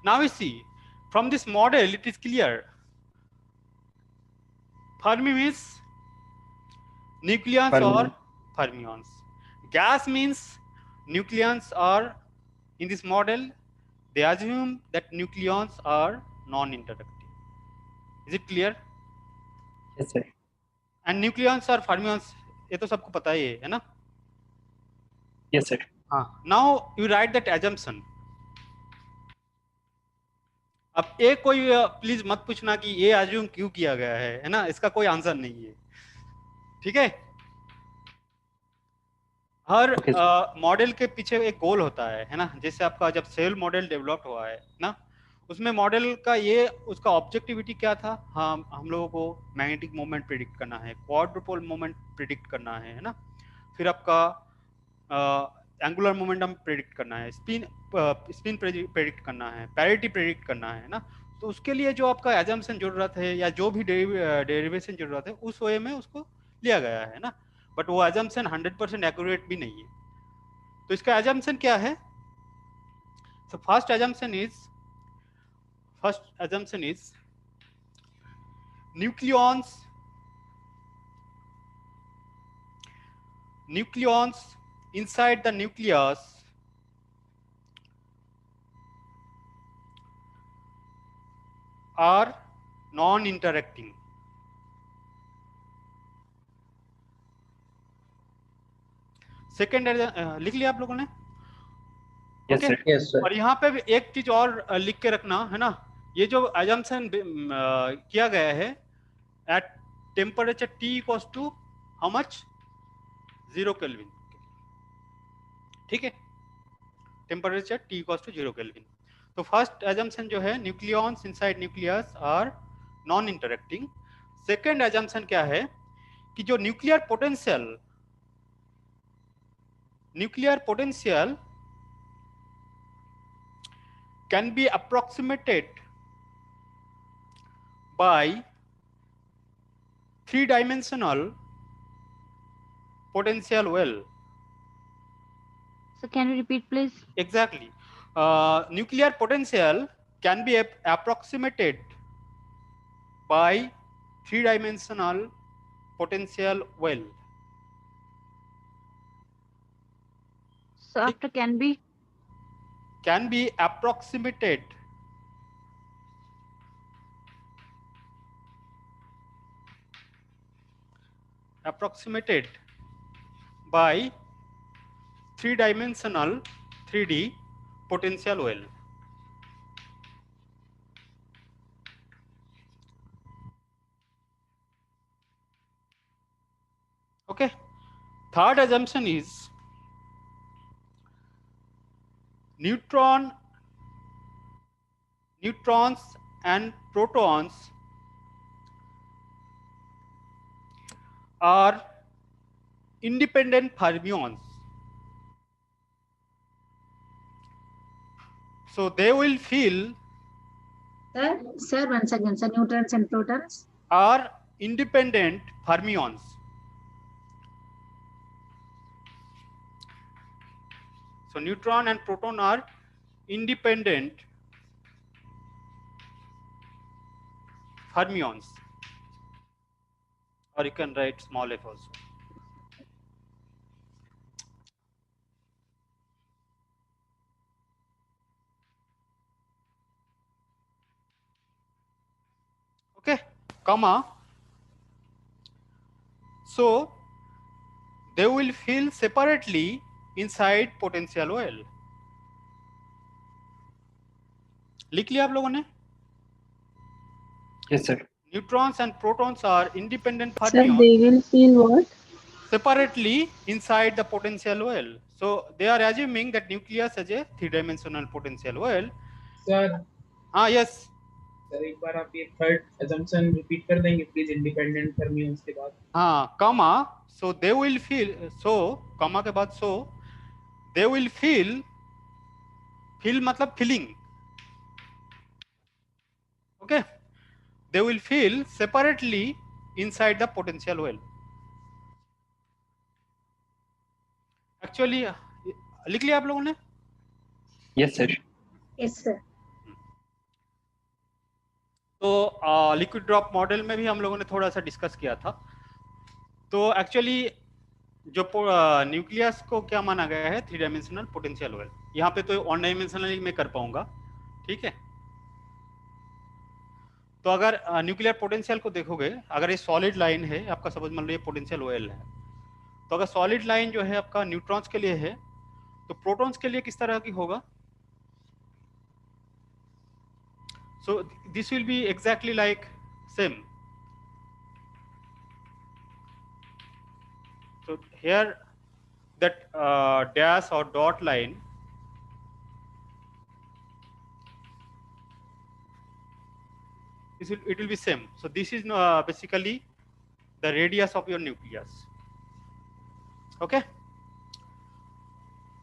Now we see from this model it is clear. Fermi means nucleons or fermions. Gas means nucleons are, in this model they assume that nucleons are non-interacting. Is it clear? Yes, sir. And nucleons or fermions ये तो सबको पता ही है ना? Yes, sir. Now you write that assumption. अब एक कोई please मत पूछना कि ये अज्यूम क्यों किया गया है ना, इसका कोई आंसर नहीं है, ठीक है। हर मॉडल के पीछे एक गोल होता है ना। जैसे आपका जब सेल मॉडल डेवलप हुआ है ना, उसमें मॉडल का ये उसका ऑब्जेक्टिविटी क्या था, हाँ हम लोगों को मैग्नेटिक मोमेंट प्रिडिक्ट करना है, क्वाड्रुपोल मोमेंट प्रिडिक्ट करना है ना, फिर आपका एंगुलर मोमेंटम प्रेडिक्ट करना है, स्पिन प्रेडिक्ट करना है, पैरिटी प्रेडिक्ट करना है ना। तो उसके लिए जो आपका एजम्पशन जरूरत है या जो भी डेरिवेशन जरूरत है उस वे में उसको लिया गया है ना। बट वो assumption 100% accurate भी नहीं है. तो इसका assumption क्या है? So first assumption is nucleons inside the nucleus are non-interacting. Second लिख लिया आप लोगों ने? Yes, sir. Yes, sir. और यहाँ पे भी एक चीज और लिख के रखना है ना, ये जो assumption किया गया है at temperature T equals to how much? 0 Kelvin. ठीक है, temperature T equals to 0 Kelvin. तो फर्स्ट assumption जो है nucleons inside nucleus are non interacting. Second assumption क्या है कि जो nuclear potential can be approximated by three-dimensional potential well. So can you repeat, please? Exactly. Nuclear potential can be approximated by three-dimensional potential well. So after can be approximated by three-dimensional 3D potential well. Okay. Third assumption is neutrons and protons are independent fermions. So they will feel Sir, once again, sir, neutrons and protons are independent fermions. So neutron and proton are independent fermions, or you can write small f also. Okay, comma. So they will feel separately inside potential well. लिख लिया आप लोगों ने? Yes, sir. Neutrons and protons are independent Sir, fermions they will feel what? separately inside the potential well. So they are assuming that nucleus has a three-dimensional potential well. Sir Yes. Sir एक बार आप ये third assumption repeat कर देंगे please, independent fermions के बाद. Comma. So they will feel, so comma के बाद so they will feel मतलब feeling. Okay, they will feel separately inside the potential well. Actually लिख लिया आप लोगों ने? Yes, sir. Yes, sir. तो लिक्विड ड्रॉप मॉडल में भी हम लोगों ने थोड़ा सा डिस्कस किया था. तो एक्चुअली जो न्यूक्लियस को क्या माना गया है, थ्री डायमेंशनल पोटेंशियल वेल. यहाँ पे तो वन डायमेंशनल में कर पाऊंगा, ठीक है. तो अगर न्यूक्लियर पोटेंशियल को देखोगे, अगर ये सॉलिड लाइन है आपका, सपोज मान लो ये पोटेंशियल वेल है, तो अगर सॉलिड लाइन जो है आपका न्यूट्रॉन्स के लिए है, तो प्रोटॉन्स के लिए किस तरह की होगा? So this will be exactly like same. So here that dash or dot line it will be same. So this is basically the radius of your nucleus. Okay.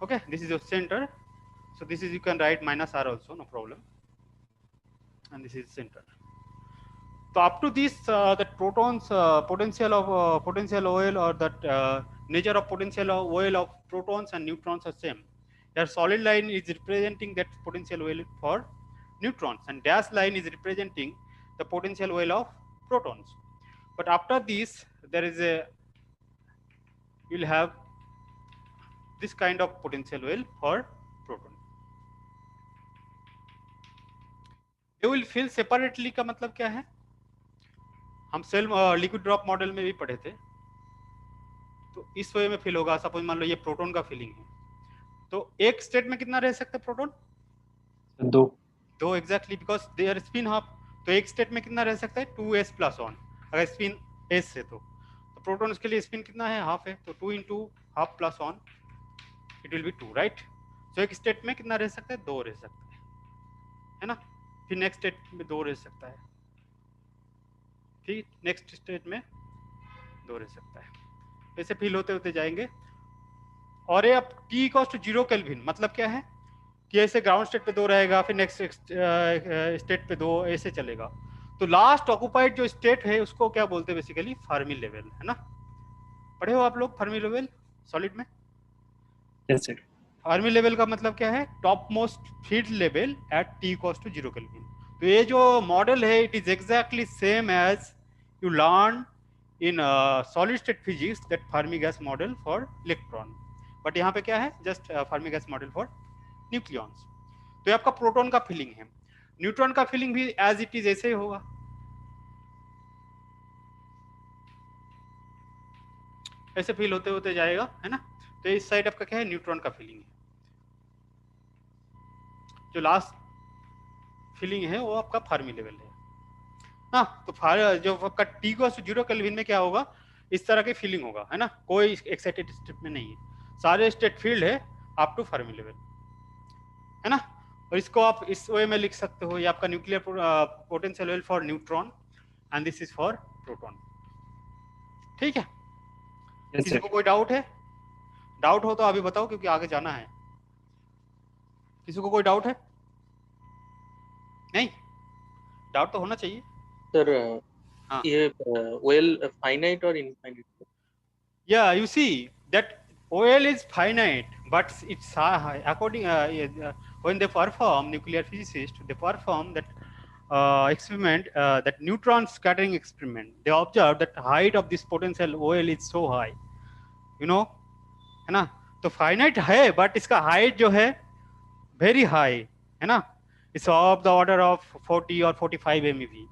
Okay, this is your center. So this is, you can write minus r also, no problem. And this is center. So up to this, that protons potential OL, or that nature of potential OL of protons and neutrons are same. Their solid line is representing that potential OL for neutrons, and dash line is representing the potential OL of protons. But after this, there is a, you'll have this kind of potential OL for proton. They will fill separately का मतलब क्या है? हम cell liquid drop model में भी पढ़े थे, तो इस वे में फिल होगा. सपोज मान लो ये प्रोटॉन का फिलिंग है, तो एक स्टेट में कितना रह सकता है प्रोटॉन? दो exactly, because they are spin half. तो एक स्टेट में कितना रह सकता है? 2s plus 1. अगर स्पिन s है तो प्रोटॉन के लिए स्पिन कितना है? हाफ है, तो 2 into half plus 1 it will be 2, right? तो एक स्टेट में कितना रह सकता है? 2 रह सकता है ना. फिर नेक्स्ट स्टेट में 2 रह सकता है, फिर नेक्स्ट स्टेट में 2 रह सकता है. ऐसे फिल होते होते जाएंगे. और ये अब t इक्वल्स टू 0 केल्विन मतलब क्या है कि ऐसे ग्राउंड स्टेट पे 2 रहेगा, फिर नेक्स्ट स्टेट पे 2, ऐसे चलेगा. तो लास्ट ऑक्युपाइड जो स्टेट है उसको क्या बोलते हैं? बेसिकली फर्मी लेवल, है ना. पढ़े हो आप लोग फर्मी लेवल सॉलिड में? Yes sir. फर्मी लेवल का मतलब क्या है? Top most field level at t equals to 0 kelvin. तो ये जो मॉडल है it is exactly same as you learn in solid state physics, that Fermi gas model for electron. But यहाँ पे क्या है? Just Fermi gas model for nucleons. तो ये आपका प्रोटॉन का फिलिंग है. न्यूट्रॉन का फिलिंग भी एज इट इज ऐसे ही होगा. ऐसे फिल होते होते जाएगा, है ना. तो इस साइड आपका क्या है? न्यूट्रॉन का फिलिंग है. जो लास्ट फिलिंग है वो आपका फर्मी लेवल है. हाँ, तो जो आपका t को 0 केल्विन में क्या होगा? इस तरह की फीलिंग होगा, है ना. कोई एक्साइटेड स्टेट में नहीं है, सारे स्टेट फील्ड है अप टू फर्मी लेवल, है ना. और इसको आप इस वे में लिख सकते हो, ये आपका nuclear potential level for neutron and this is for proton. ठीक है. किसी को कोई डाउट है? डाउट हो तो अभी बताओ, क्योंकि आगे जाना है. किसी को कोई डाउट है? नहीं, डाउट तो होना चाहिए सर. हाँ. ये OL फाइनाइट और infinite? Yeah, you see that OL is finite, but it's according when they perform, nuclear physicists, they perform that experiment, that neutron scattering experiment. They observe that height of this potential OL is so high, you know, है ना. तो finite है, but इसका height जो है very high, है ना. It's of the order of 40 or 45 MeV.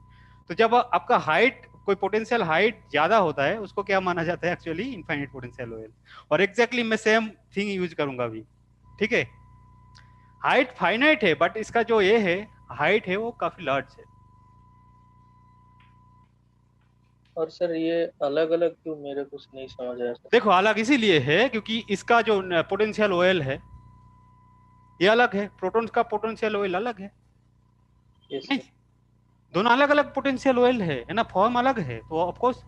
तो जब आपका हाइट, कोई पोटेंशियल हाइट ज्यादा होता है, उसको क्या माना जाता है? Actually infinite potential OL. और एग्जैक्टली मैं सेम थिंग यूज करूंगा अभी. ठीक है. हाइट फाइनाइट है, बट इसका जो ये है हाइट है वो काफी लार्ज है. और सर ये अलग अलग क्यों? मेरे कुछ नहीं समझ आया सर. देखो, अलग इसीलिए है क्योंकि इसका जो पोटेंशियल OL है ये अलग है, प्रोटॉन्स का पोटेंशियल OL अलग है. नहीं, दोनों अलग अलग पोटेंशियल OL है ना. फॉर्म अलग है, तो of course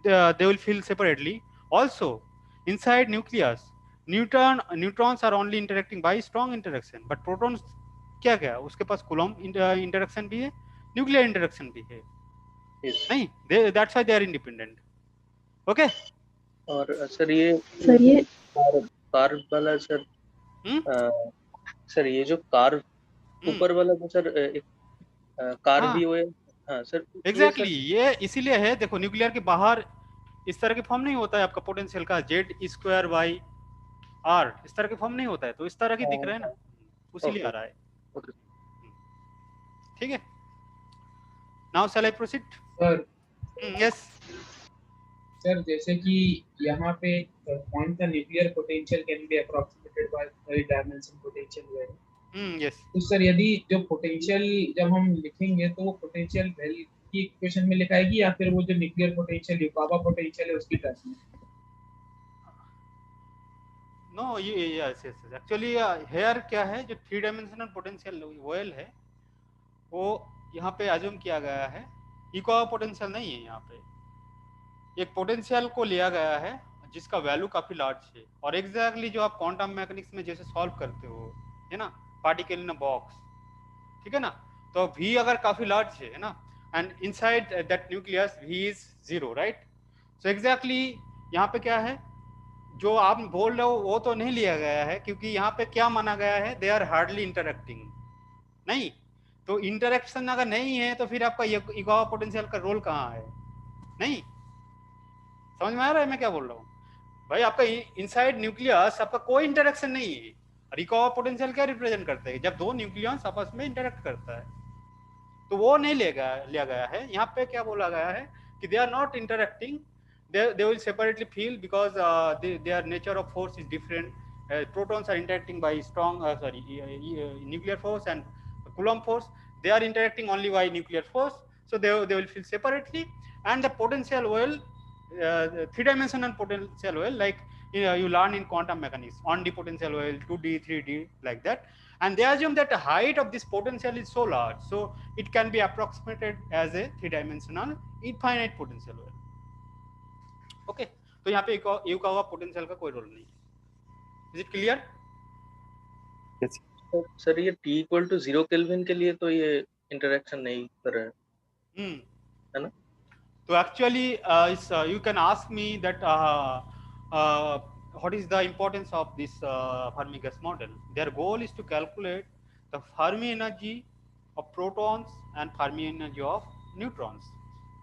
they will feel separately. Also inside nucleus neutrons are only interacting by strong interaction, but protons क्या क्या उसके पास कूलॉम्ब इंटरेक्शन भी है, न्यूक्लियर इंटरेक्शन भी है. नहीं, that's why they are independent. Okay. और सर ये कार्व वाला सर, सर ये जो कार्व ऊपर वाला जो सर एक कार्व भी हुए. हाँ सर, एग्जैक्टली ये इसीलिए है. देखो, न्यूक्लियर के बाहर इस तरह के फॉर्म नहीं होता है आपका पोटेंशियल का Z² R, इस तरह के फॉर्म नहीं होता है, तो इस तरह की दिख रहा है ना, उसीलिए आ रहा है. ठीक है. Now shall I proceed? Sir yes sir, जैसे कि यहाँ पे पॉइंट था nuclear potential can be approximated by 3 dimension potential value. Yes. तो सर यदि जो पोटेंशियल जब हम लिखेंगे तो वो पोटेंशियल वैल्यू की इक्वेशन में लिखाएगी या फिर वो जो न्यूक्लियर पोटेंशियल युकावा पोटेंशियल है उसकी टर्म्स में? नो, ये यस एक्चुअली हेयर क्या है, जो 3 डायमेंशनल पोटेंशियल OL है वो यहाँ पे अज्यूम किया गया है. युकावा पोटेंशियल नहीं है यहाँ पे. एक पोटेंशियल को लिया गया है जिसका वैल्यू काफी लार्ज है, और एग्जैक्टली जो आप क्वांटम मैकेनिक्स में जैसे सॉल्व करते हो, है ना, पार्टिकल इन अ बॉक्स. ठीक है ना. तो V अगर काफी लार्ज है ना, and inside that nucleus V is 0, right? So exactly यहाँ पे क्या है, जो आप बोल रहे हो वो तो नहीं लिया गया है, क्योंकि यहाँ पे क्या माना गया है, दे आर हार्डली इंटरेक्टिंग। नहीं, तो इंटरेक्शन अगर नहीं है तो फिर आपका इकोवा पोटेंशियल का रोल कहाँ है? नहीं समझ में आ रहा है मैं क्या बोल रहा हूँ भाई? आपका इनसाइड न्यूक्लियस आपका कोई इंटरेक्शन नहीं है। इकोवा पोटेंशियल क्या रिप्रेजेंट करते हैं? जब दो न्यूक्लियस आपस में इंटरेक्ट करता है, तो वो नहीं लिया गया है। यहाँ पे क्या बोला गया है कि they are not interacting, they will separately feel because their nature of force is different. Protons are interacting by strong nuclear force and Coulomb force. They are interacting only by nuclear force, so they will feel separately. And the potential will three-dimensional potential will, like you learn in quantum mechanics, 1D potential will, 2D, 3D, like that. And they assume that the height of this potential is so large, so it can be approximated as a three-dimensional infinite potential will. Okay तो यहाँ पे इकोवा potential का कोई role नहीं है। Is it clear? Yes sir ये T equal to 0 kelvin के लिए तो ये इंटरेक्शन नहीं कर रहा है ना? तो actually you can ask me that what is the importance of this Fermi gas model. Their goal is to calculate the Fermi energy of protons and Fermi energy of neutrons.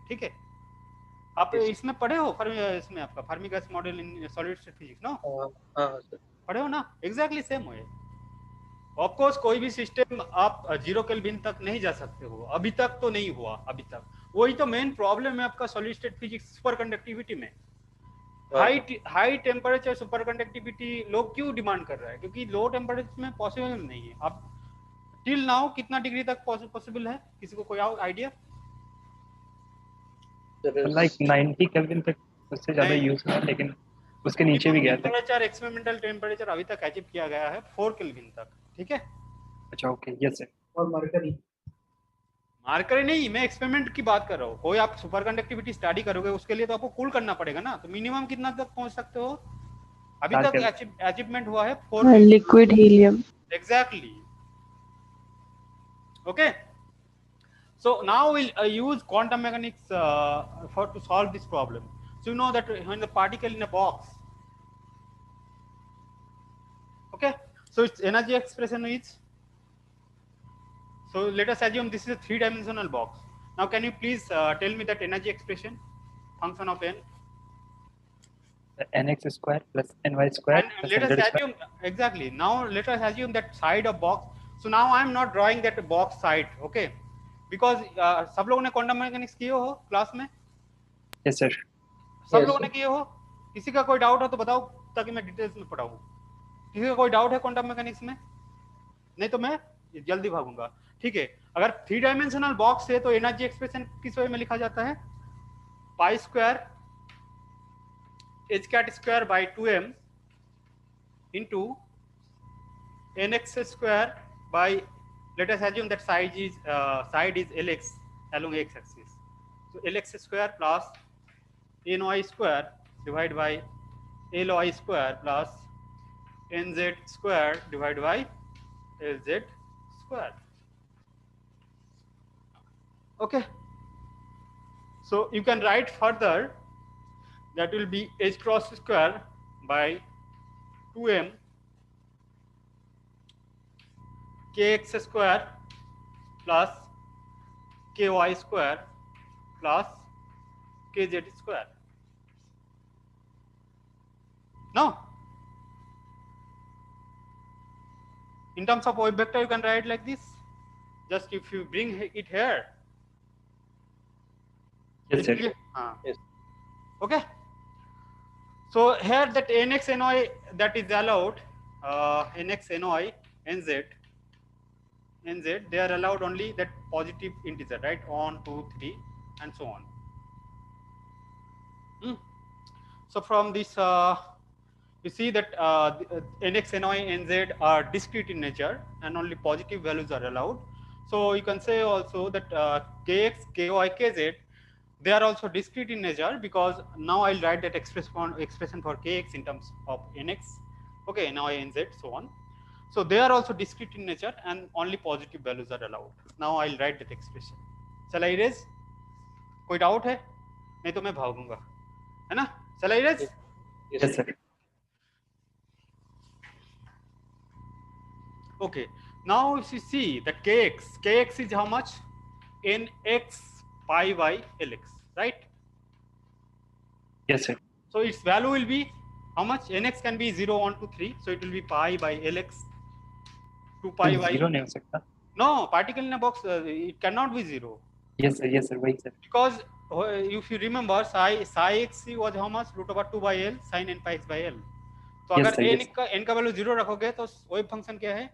ठीक है, आप इसमें पढ़े हो इसमें आपका Fermi gas model in solid state physics no? हाँ sir पढ़े हो ना? एग्जैक्टली सेम है। ऑफ कोर्स कोई भी सिस्टम आप 0 केल्विन तक नहीं जा सकते हो, अभी तक तो नहीं हुआ अभी तक। वही तो मेन प्रॉब्लम है आपका solid state physics super conductivity में। हाई टेम्परेचर सुपर कंडक्टिविटी लोग क्यों डिमांड कर रहा है? क्योंकि लो टेम्परेचर में पॉसिबल नहीं है। अब टिल नाउ कितना डिग्री तक पॉसिबल है? किसी को कोई आइडिया? लाइक 90 केल्विन तक उससे ज्यादा यूज हुआ, लेकिन उसके नीचे भी गया था। टेम्परेचर एक्सपेरिमेंटल टेम्परेचर अभी तक अचीव किया गया है 4 केल्विन तक। ठीक है, अच्छा ओके यस सर। और मरकरी नहीं, मैं एक्सपेरिमेंट की बात कर रहा हूँ। कोई आप सुपर कंडक्टिविटी स्टडी करोगे उसके लिए तो आपको कूल करना पड़ेगा ना, तो मिनिमम कितना तक पहुंच सकते हो? अभी तक अचीवमेंट हुआ है 4 liquid helium. Exactly. Okay, so now we'll use quantum mechanics to solve this problem. So you know that when the particle in a box, okay, so its energy expression is, so let us assume this is a 3-dimensional box. Now can you please tell me that energy expression, function of n? nx square plus ny square. And let us assume exactly. Now let us assume that side of box. So now I am not drawing that box side, okay? Because सब लोगों ने quantum mechanics किए हो class में? Yes sir. सब लोगों ने किए हो? किसी का कोई डाउट हो तो बताओ ताकि मैं डिटेल्स में पढ़ाऊं। किसी का कोई डाउट है क्वांटम मैकेनिक्स में? नहीं तो मैं जल्दी भागूंगा। ठीक है, अगर 3-डायमेंशनल बॉक्स है तो एनर्जी एक्सप्रेशन किस वे में लिखा जाता है? Pi square H cut square by 2m into nx square by, let us assume that side is Lx along x-axis. So Lx square plus ny square divided by Ly square plus nz square divided by Lz square. Okay. So you can write further that will be h cross square by 2m kx square plus ky square plus kz square. No, in terms of wave vector you can write like this. Just if you bring it here. Yes sir. Yes. Okay, so here that nx ny that is allowed, nx ny nz they are allowed only that positive integer, right? 1 2 3 and so on. So from this you see that nx ny nz are discrete in nature and only positive values are allowed. So you can say also that kx ky kz they are also discrete in nature, because now I'll write that expression for kx in terms of nx, okay, ny nz so on. So they are also discrete in nature and only positive values are allowed. Now I'll write that expression. Shall I erase? कोई doubt है? नहीं तो मैं भागूंगा, है ना? चला erase? Yes sir. Okay, now if you see the kx is how much? Nx pi by lx, right? Yes sir. So its value will be how much? Nx can be 0, 1, 2, 3, so it will be pi by lx 2 pi by. Zero नहीं हो सकता। No, particle in a box it cannot be 0. Yes sir वही sir. Because if you remember psi x was how much? Root over 2 by l sin n pi x by l. तो Yes, अगर sir, yes. n का value 0 रखोगे तो wave function क्या है?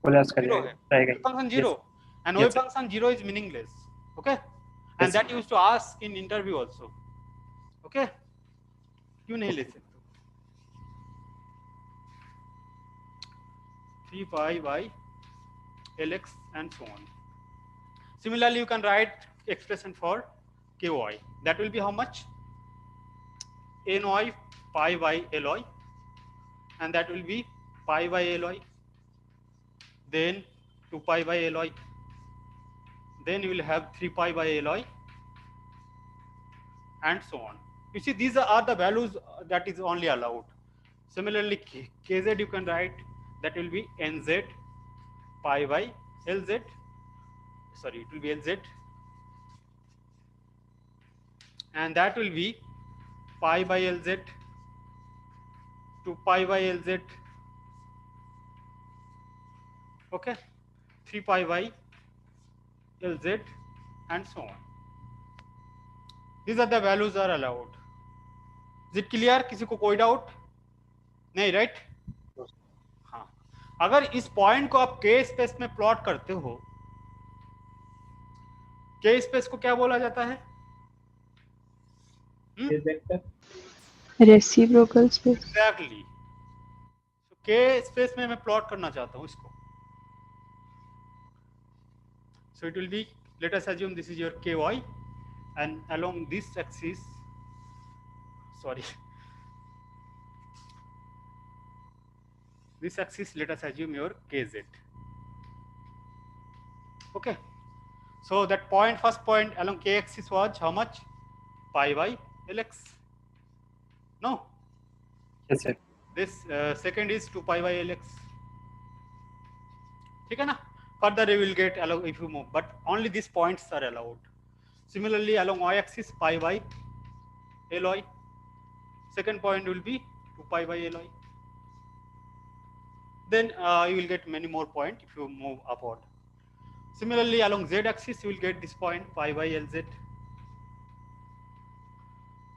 Collapse कर 0 है, जाएगा। function 0, and Yes, wave sir. function 0 is meaningless. Okay, Yes, and that used to ask in interview also. Okay, क्यों नहीं ले सकते? 3 pi by lx and so on. Similarly, you can write expression for ky. That will be how much? ny pi by ly, and that will be pi by ly. Then 2 pi by ly. Then you will have 3 pi by ly, and so on. You see, these are the values that is only allowed. Similarly, kz you can write, that will be nz pi by lz. Sorry, it will be lz, and that will be pi by lz, 2 pi by lz, okay, 3 pi by lz, and so on. These are the values are allowed. Is it clear? किसी को कोई doubt नहीं, right? हाँ, अगर इस point को आप के स्पेस में प्लॉट करते हो, के स्पेस को क्या बोला जाता है? Reciprocal space. एग्जैक्टली। तो के स्पेस में मैं प्लॉट करना चाहता हूं इसको, so it will be, let us assume this is your ky, and along this axis, sorry, this axis, let us assume your kz. Okay, so that point, first point along k axis was how much? Pi by lx. No? Yes, sir. This second is 2 pi by lx. ठीक है ना? Further you will get along if you move, but only these points are allowed. Similarly, along y axis pi by ly. Second point will be 2 pi by ly. Then you will get many more points if you move upward. Similarly, along z axis you will get this point pi by lz,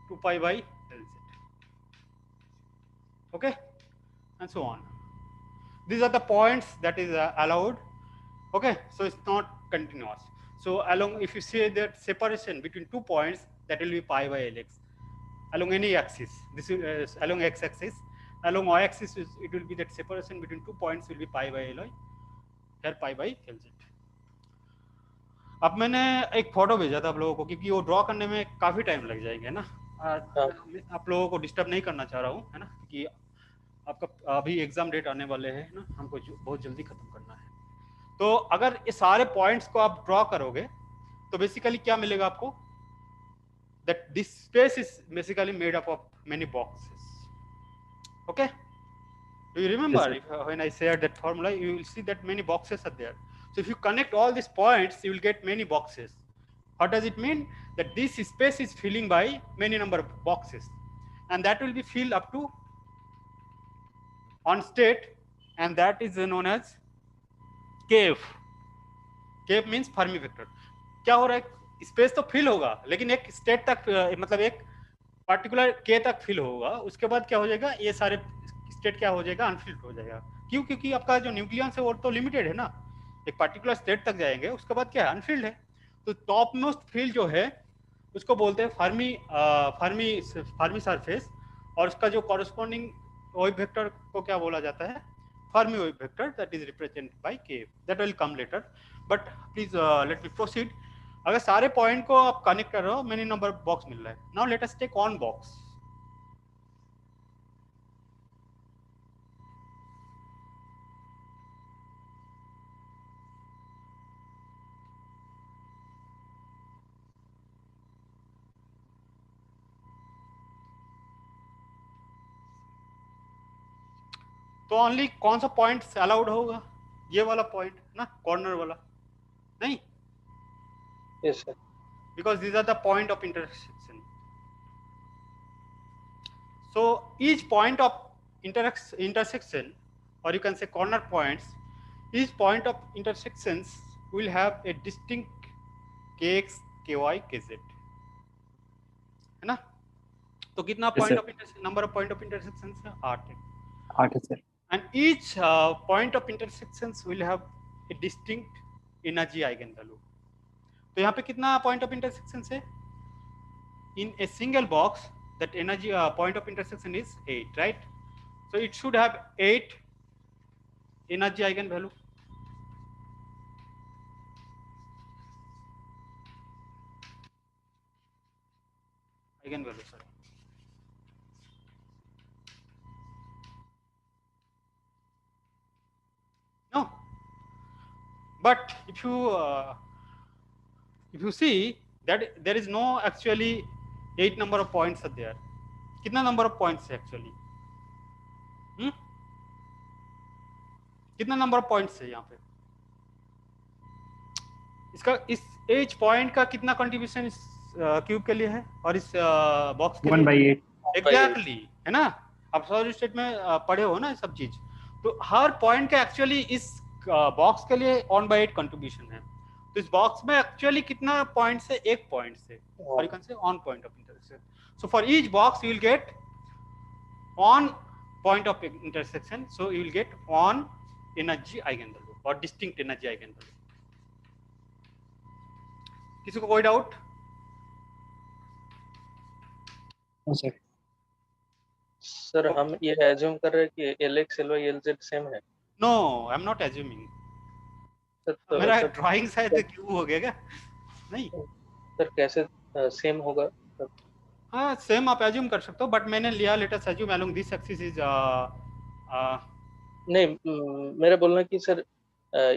2 pi by lz. Okay, and so on. These are the points that is allowed. Okay, so it's not continuous. So along, if you see that separation between 2 points, that will be pi by lx along any axis. This is along x-axis. Along y-axis, it will be that separation between 2 points will be pi by ly. Here pi by lz. अब मैंने एक photo भेजा था आप लोगों को, क्योंकि वो ड्रॉ करने में काफी टाइम लग जाएंगे ना। आप लोगों को डिस्टर्ब नहीं करना चाह रहा हूँ, है ना, क्योंकि आपका अभी एग्जाम डेट आने वाले हैं ना, हमको बहुत जल्दी खत्म करना है। तो अगर ये सारे पॉइंट्स को आप ड्रॉ करोगे तो बेसिकली क्या मिलेगा आपको? That this space is basically made up of many boxes. Okay, do you remember when I shared that formula? You will see that many boxes are there. So if you connect all these points, you will get many boxes. What does it mean? That this space is filling by many number of boxes, and that will be filled up to on state, and that is known as KF. KF means Fermi vector. क्या हो रहा है? Space तो fill होगा, लेकिन एक state तक, मतलब एक पर्टिकुलर K तक फिल होगा. उसके बाद क्या हो जाएगा? ये सारे स्टेट क्या हो जाएगा? अनफिल्ड हो जाएगा. क्यों? क्योंकि आपका जो न्यूक्लियस है वो तो लिमिटेड है ना, एक पर्टिकुलर स्टेट तक जाएंगे, उसके बाद क्या है? अनफिल्ड है. तो टॉप मोस्ट फील्ड जो है उसको बोलते हैं फर्मी सरफेस, और उसका जो कॉरेस्पॉन्डिंग वेव वेक्टर को क्या बोला जाता है? Fermi wave vector. That is represented by K. That will come later, but please let me proceed. अगर सारे पॉइंट को आप कनेक्ट कर रहे हो, मेनी नंबर बॉक्स मिल रहा है. Now let us take one box. तो ओनली कौन सा पॉइंट अलाउड होगा? ये वाला पॉइंट ना, कॉर्नर वाला, नहीं? Yes sir. Because these are the point of intersection. So each point of intersection, or you can say corner points, each point of intersections will have a distinct kx, ky, kz, है ना? तो कितना point of number of point of intersections है? 8 है। 8 है sir. And each point of intersections will have a distinct energy eigenvalue. तो यहाँ पे कितना point of intersection है? In a single box, that energy point of intersection is 8, right? So it should have 8 energy eigenvalue. Eigenvalue, sorry. No, but if you see that there is no actually 8 number of points are there. कितना number of points है actually? कितना number of points है यहाँ पे? इसका इस as point का कितना कंट्रीब्यूशन इस क्यूब के लिए है और इस बॉक्स के 1/8 एग्जैक्टली, है ना? आप सॉलिड स्टेट में पढ़े हो ना सब चीज। तो हर पॉइंट का एक्चुअली इस बॉक्स के लिए 1/8 कंट्रीब्यूशन है। तो इस बॉक्स में एक्चुअली कितना पॉइंट है? 1 पॉइंट से, और you can say on point of intersection. So for each box you will get on point of intersection, so you will get on energy eigenvalue और डिस्टिंक्ट एनर्जी आइगेनवैल्यू। किसी को कोई doubt? Sir हम ये assume कर रहे हैं कि LX, LY, LZ सेम है। No, I am not assuming. मेरा ड्राइंग शायद क्यों हो गया क्या? नहीं सर, कैसे सेम होगा? हाँ, सेम आप एज्यूम कर सकते हो, बट मैंने लिया let us assume along this axis is नहीं, मेरा बोलना कि सर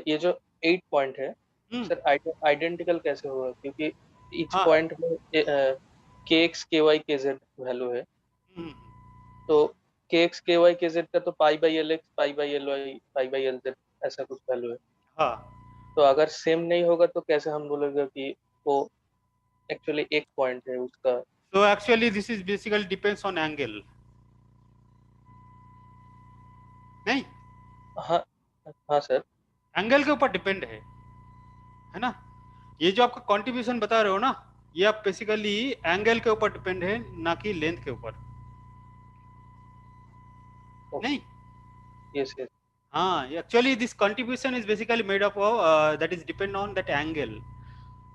ये जो 8 पॉइंट है सर आइडेंटिकल कैसे होगा? क्योंकि ईच पॉइंट में kx, ky, kz वैल्यू है। तो kx, ky, kz का तो π/lx, π/ly, π/lz ऐसा कुछ वैल्यू है। हाँ, तो अगर सेम नहीं होगा तो कैसे हम बोलेंगे कि वो एक्चुअली एक पॉइंट है उसका? so actually this is basically depends on angle, नहीं? हाँ सर, एंगल के ऊपर डिपेंड है ना? ये जो आपका कंट्रीब्यूशन बता रहे हो ना, ये आप बेसिकली एंगल के ऊपर डिपेंड है, ना कि लेंथ के ऊपर, नहीं? Yes yes. हाँ, actually this contribution is basically made up of that is depend on that angle.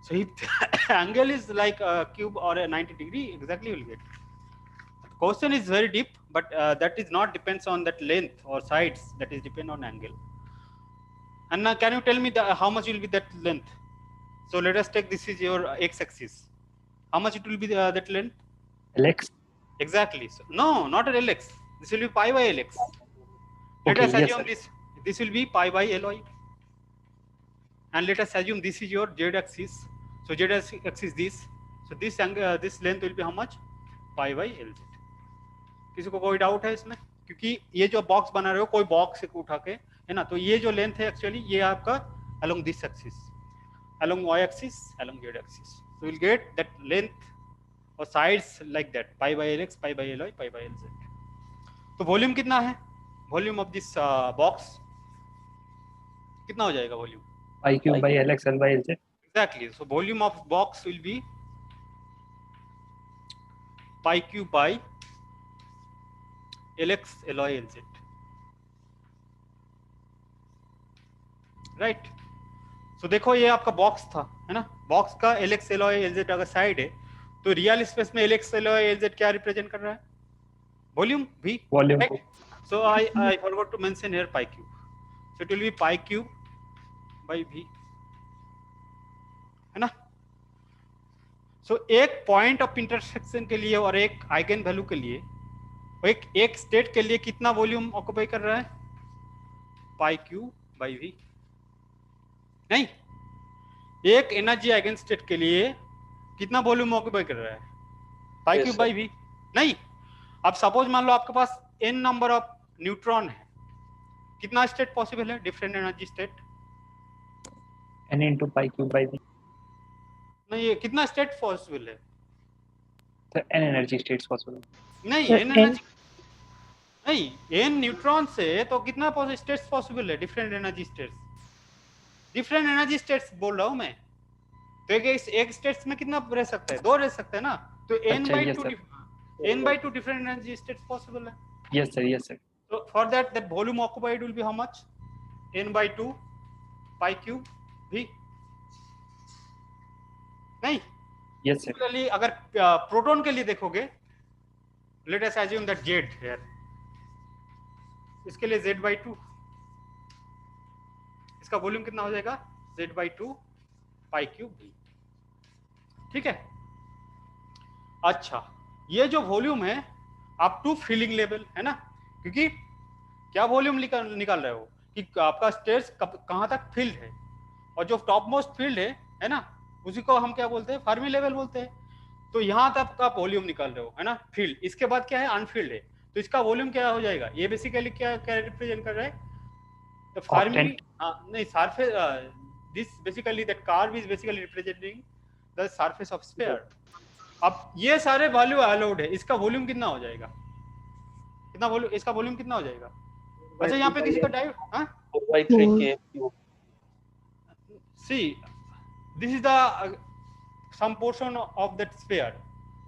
So if the angle is like a cube or a 90 degree, exactly you will get. The question is very deep, but that is not depends on that length or sides. That is depend on angle. And now, can you tell me how much will be that length? So let us take this is your x-axis. How much it will be that length? LX. Exactly. So, no, not an LX. This will be π/LX. Let us assume this will be π/Ly. And let us assume this is your z-axis. So z-axis this. So this angle, this length will be how much? π/Lz. किसी को कोई doubt है इसमें? क्योंकि ये जो box बना रहे हो कोई बॉक्स से उठा के, है ना? तो ये जो लेंथ है एक्चुअली ये आपका along this axis, along y-axis, along z-axis. So we'll get that length or sides like that, π/Lx, π/Ly, π/Lz. तो वॉल्यूम कितना है? वॉल्यूम ऑफ दिस बॉक्स कितना हो जाएगा volume? π/LX, L/LZ. Exactly. So volume of box will be π/LX, Ly, Lz. Right? So देखो ये आपका box था, है ना? बॉक्स का LX, Ly, Lz अगर साइड है तो रियल स्पेस में LX, Ly, Lz क्या रिप्रेजेंट कर रहा है? Volume V. Volume. So I forgot to mention here pi cube. So it will be pi cube by V, है ना? So एक पॉइंट ऑफ इंटरसेक्शन के लिए और एक आइगन वैल्यू के लिए, एक स्टेट के लिए कितना वॉल्यूम ऑक्युपाई कर रहा है? पाई क्यू बाई वी, नहीं? एक एनर्जी आइगन स्टेट के लिए कितना वॉल्यूम ऑक्युपाई कर रहा है? पाई क्यू बाई वी, नहीं? अब सपोज मान लो आपके पास n नंबर ऑफ न्यूट्रॉन है, कितना स्टेट पॉसिबल है different energy state? n into pi cube by v. नहीं, ये कितना स्टेट पॉसिबल है? So n energy states possible. नहीं, Sir, n एनर्जी नहीं, n न्यूट्रॉन से तो कितना स्टेट्स पॉसिबल है different energy states? Different energy states बोल रहा हूँ मैं। तो एक स्टेट्स में कितना रह सकता है? 2 रह सकते हैं ना। तो n by 2 different energy states possible है। Yes sir, yes sir. So for that volume occupied will be how much? n by 2 pi cube v। नहीं? Yes sir. Similarly, अगर प्रोटॉन के लिए देखोगे, let us assume that z here, इसके लिए z by 2, इसका volume कितना हो जाएगा? z by 2 pi cube v। ठीक है। अच्छा, ये जो वॉल्यूम है अप टू फिलिंग लेवल है ना, क्योंकि क्या वॉल्यूम निकाल रहे हो कि आपका स्टेट्स कहां तक फिल्ड है, और जो टॉप मोस्ट फील्ड है ना, उसी को हम क्या बोलते हैं? फर्मी लेवल बोलते हैं। तो यहां तक का वॉल्यूम निकाल रहे हो है ना, फील्ड। इसके बाद क्या है? अनफील्ड है। तो इसका वॉल्यूम क्या हो जाएगा? ये बेसिकली क्या रिप्रेजेंट कर रहा है? द फर्मी नहीं, surface, this basically that curve is basically representing the surface of sphere. अब ये सारे वैल्यू अलाउड है, इसका वॉल्यूम कितना हो जाएगा? कितना वॉल्यूम, इसका वॉल्यूम कितना हो जाएगा? अच्छा, यहाँ पे किसी का डाइव, हाँ, 4/3 see, this is the some portion of that sphere.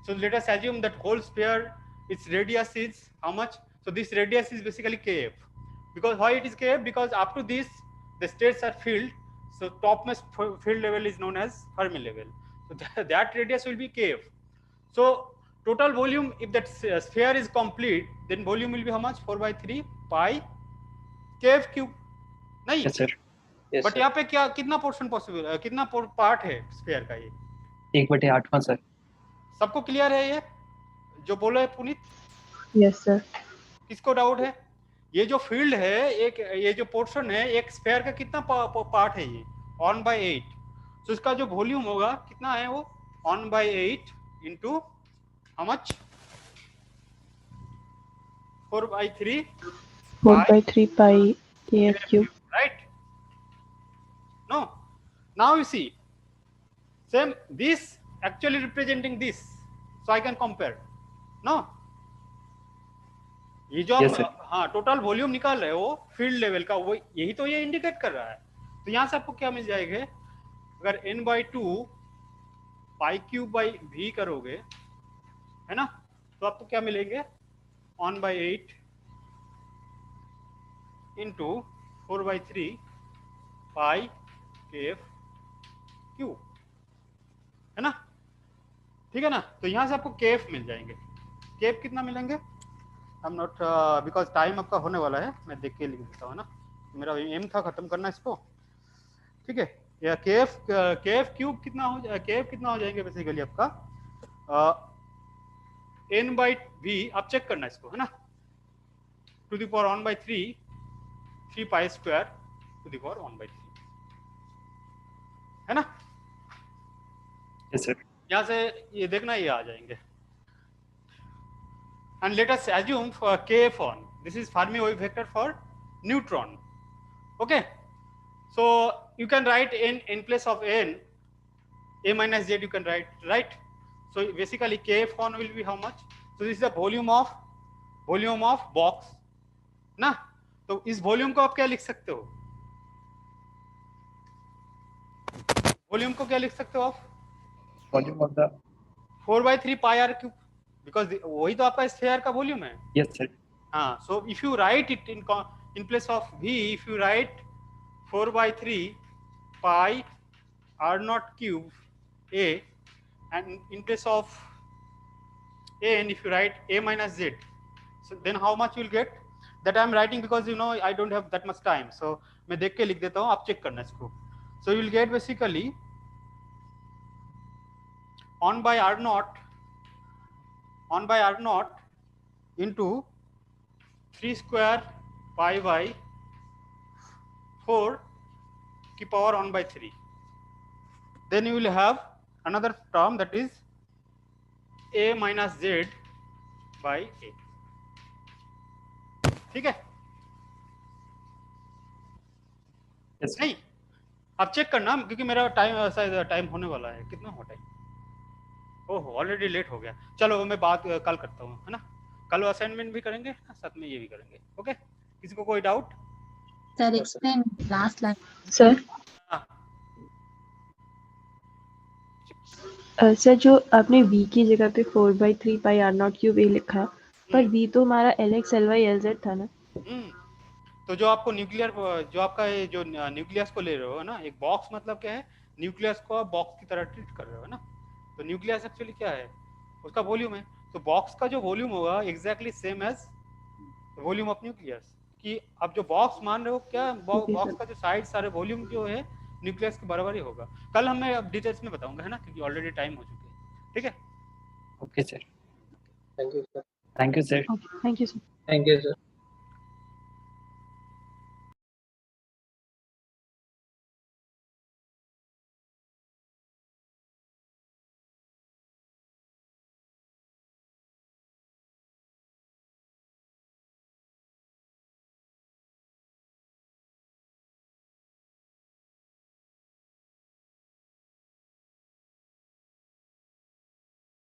So let us assume that whole sphere, its radius is how much? So this radius is basically kf. Because why it is kf? Because up to this the states are filled, so topmost field level is known as Fermi level. So that radius will be kf. So total volume, if that sphere is complete, then volume will be how much? 4/3 pi kf cube. नहीं? Yes sir. But यहाँ पे क्या, कितना portion possible है, कितना part है sphere का? ये 1/8 सर। सबको क्लियर है ये जो बोला है पुनीत? Yes sir. किसको डाउट है? ये जो फील्ड है, एक ये जो पोर्शन है, एक स्फीयर का कितना पार्ट है? ये 1/8। तो इसका जो वॉल्यूम होगा कितना है? वो 1/8 into how much? 4/3 pi kf cube, right? No, now you see, same, this actually representing this, so I can compare, no? ये जो Yes, हाँ टोटल वॉल्यूम निकाल रहे हो फील्ड लेवल का, वो यही तो ये इंडिकेट कर रहा है। तो यहाँ से आपको क्या मिल जाएगा? अगर n/2 pi cube by v करोगे, है ना, तो आपको क्या मिलेंगे? 1/8 इंटू 4/3 pi kf क्यूब, है ना? ठीक है ना? तो यहाँ से आपको kf मिल जाएंगे। kf कितना मिलेंगे? आई एम नॉट, बिकॉज टाइम आपका होने वाला है, मैं देख के लिख देता हूँ ना, मेरा एम था खत्म करना इसको। ठीक है, या kf क्यूब कितना हो जाएंगे बेसिकली आपका n/v, आप चेक करना इसको, है ना, to the power 1/3 3 pi square to the power 1/3, है ना? Yes sir. यहाँ से ये देखना, ये आ जाएंगे। And let us assume for kf on, this is Fermi wave vector for neutron. Okay, so you can write in place of n, a minus z you can write, right? So basically kf on will be how much? So this is the volume of box ना। तो इस volume को आप क्या लिख सकते हो? Volume को क्या लिख सकते हो आप? Volume of the 4/3 pi r cube, because वही तो आपका स्फीयर का वॉल्यूम है। yes sir. हाँ, so if you right it in place of v, if you right 4/3 pi r0 cube a, and in place of a, and if you write a minus z, so then how much you will get? That I am writing because you know I don't have that much time, so मैं देख के लिख देता हूँ, आप check करना इसको। So you will get basically 1/r0 into 3 square pi by 4 की power 1/3. Then you will have another term that is a minus z by a. ठीक है, Yes, नहीं आप चेक करना क्योंकि मेरा टाइम होने वाला है। कितना हो टाइम? ओह ऑलरेडी लेट हो गया। चलो मैं बात कल करता हूँ, है ना? कल असाइनमेंट भी करेंगे साथ में ये भी करेंगे। ओके, किसी को कोई doubt? Sir explain last line. Sir sir जो आपने v की जगह पे 4/3 पाई r नॉट क्यूब a लिखा है, पर v तो हमारा lx ly lz था ना। तो जो आपको न्यूक्लियर, जो आपका ये जो न्यूक्लियस को ले रहे हो ना, एक बॉक्स मतलब क्या है, न्यूक्लियस को आप बॉक्स की तरह ट्रीट कर रहे हो, है ना? तो न्यूक्लियस एक्चुअली क्या है, उसका वॉल्यूम है। तो बॉक्स का जो वॉल्यूम होगा exactly same as volume of nucleus. कि आप जो बॉक्स मान रहे हो क्या, बॉक्स का जो साइड सारे वॉल्यूम जो है न्यूक्लियस के बराबर ही होगा। कल हमें अब डिटेल्स में बताऊंगा, है ना, क्योंकि ऑलरेडी टाइम हो चुकी है। ठीक है, okay sir, thank you sir. Thank you sir. Thank you sir. Thank you sir.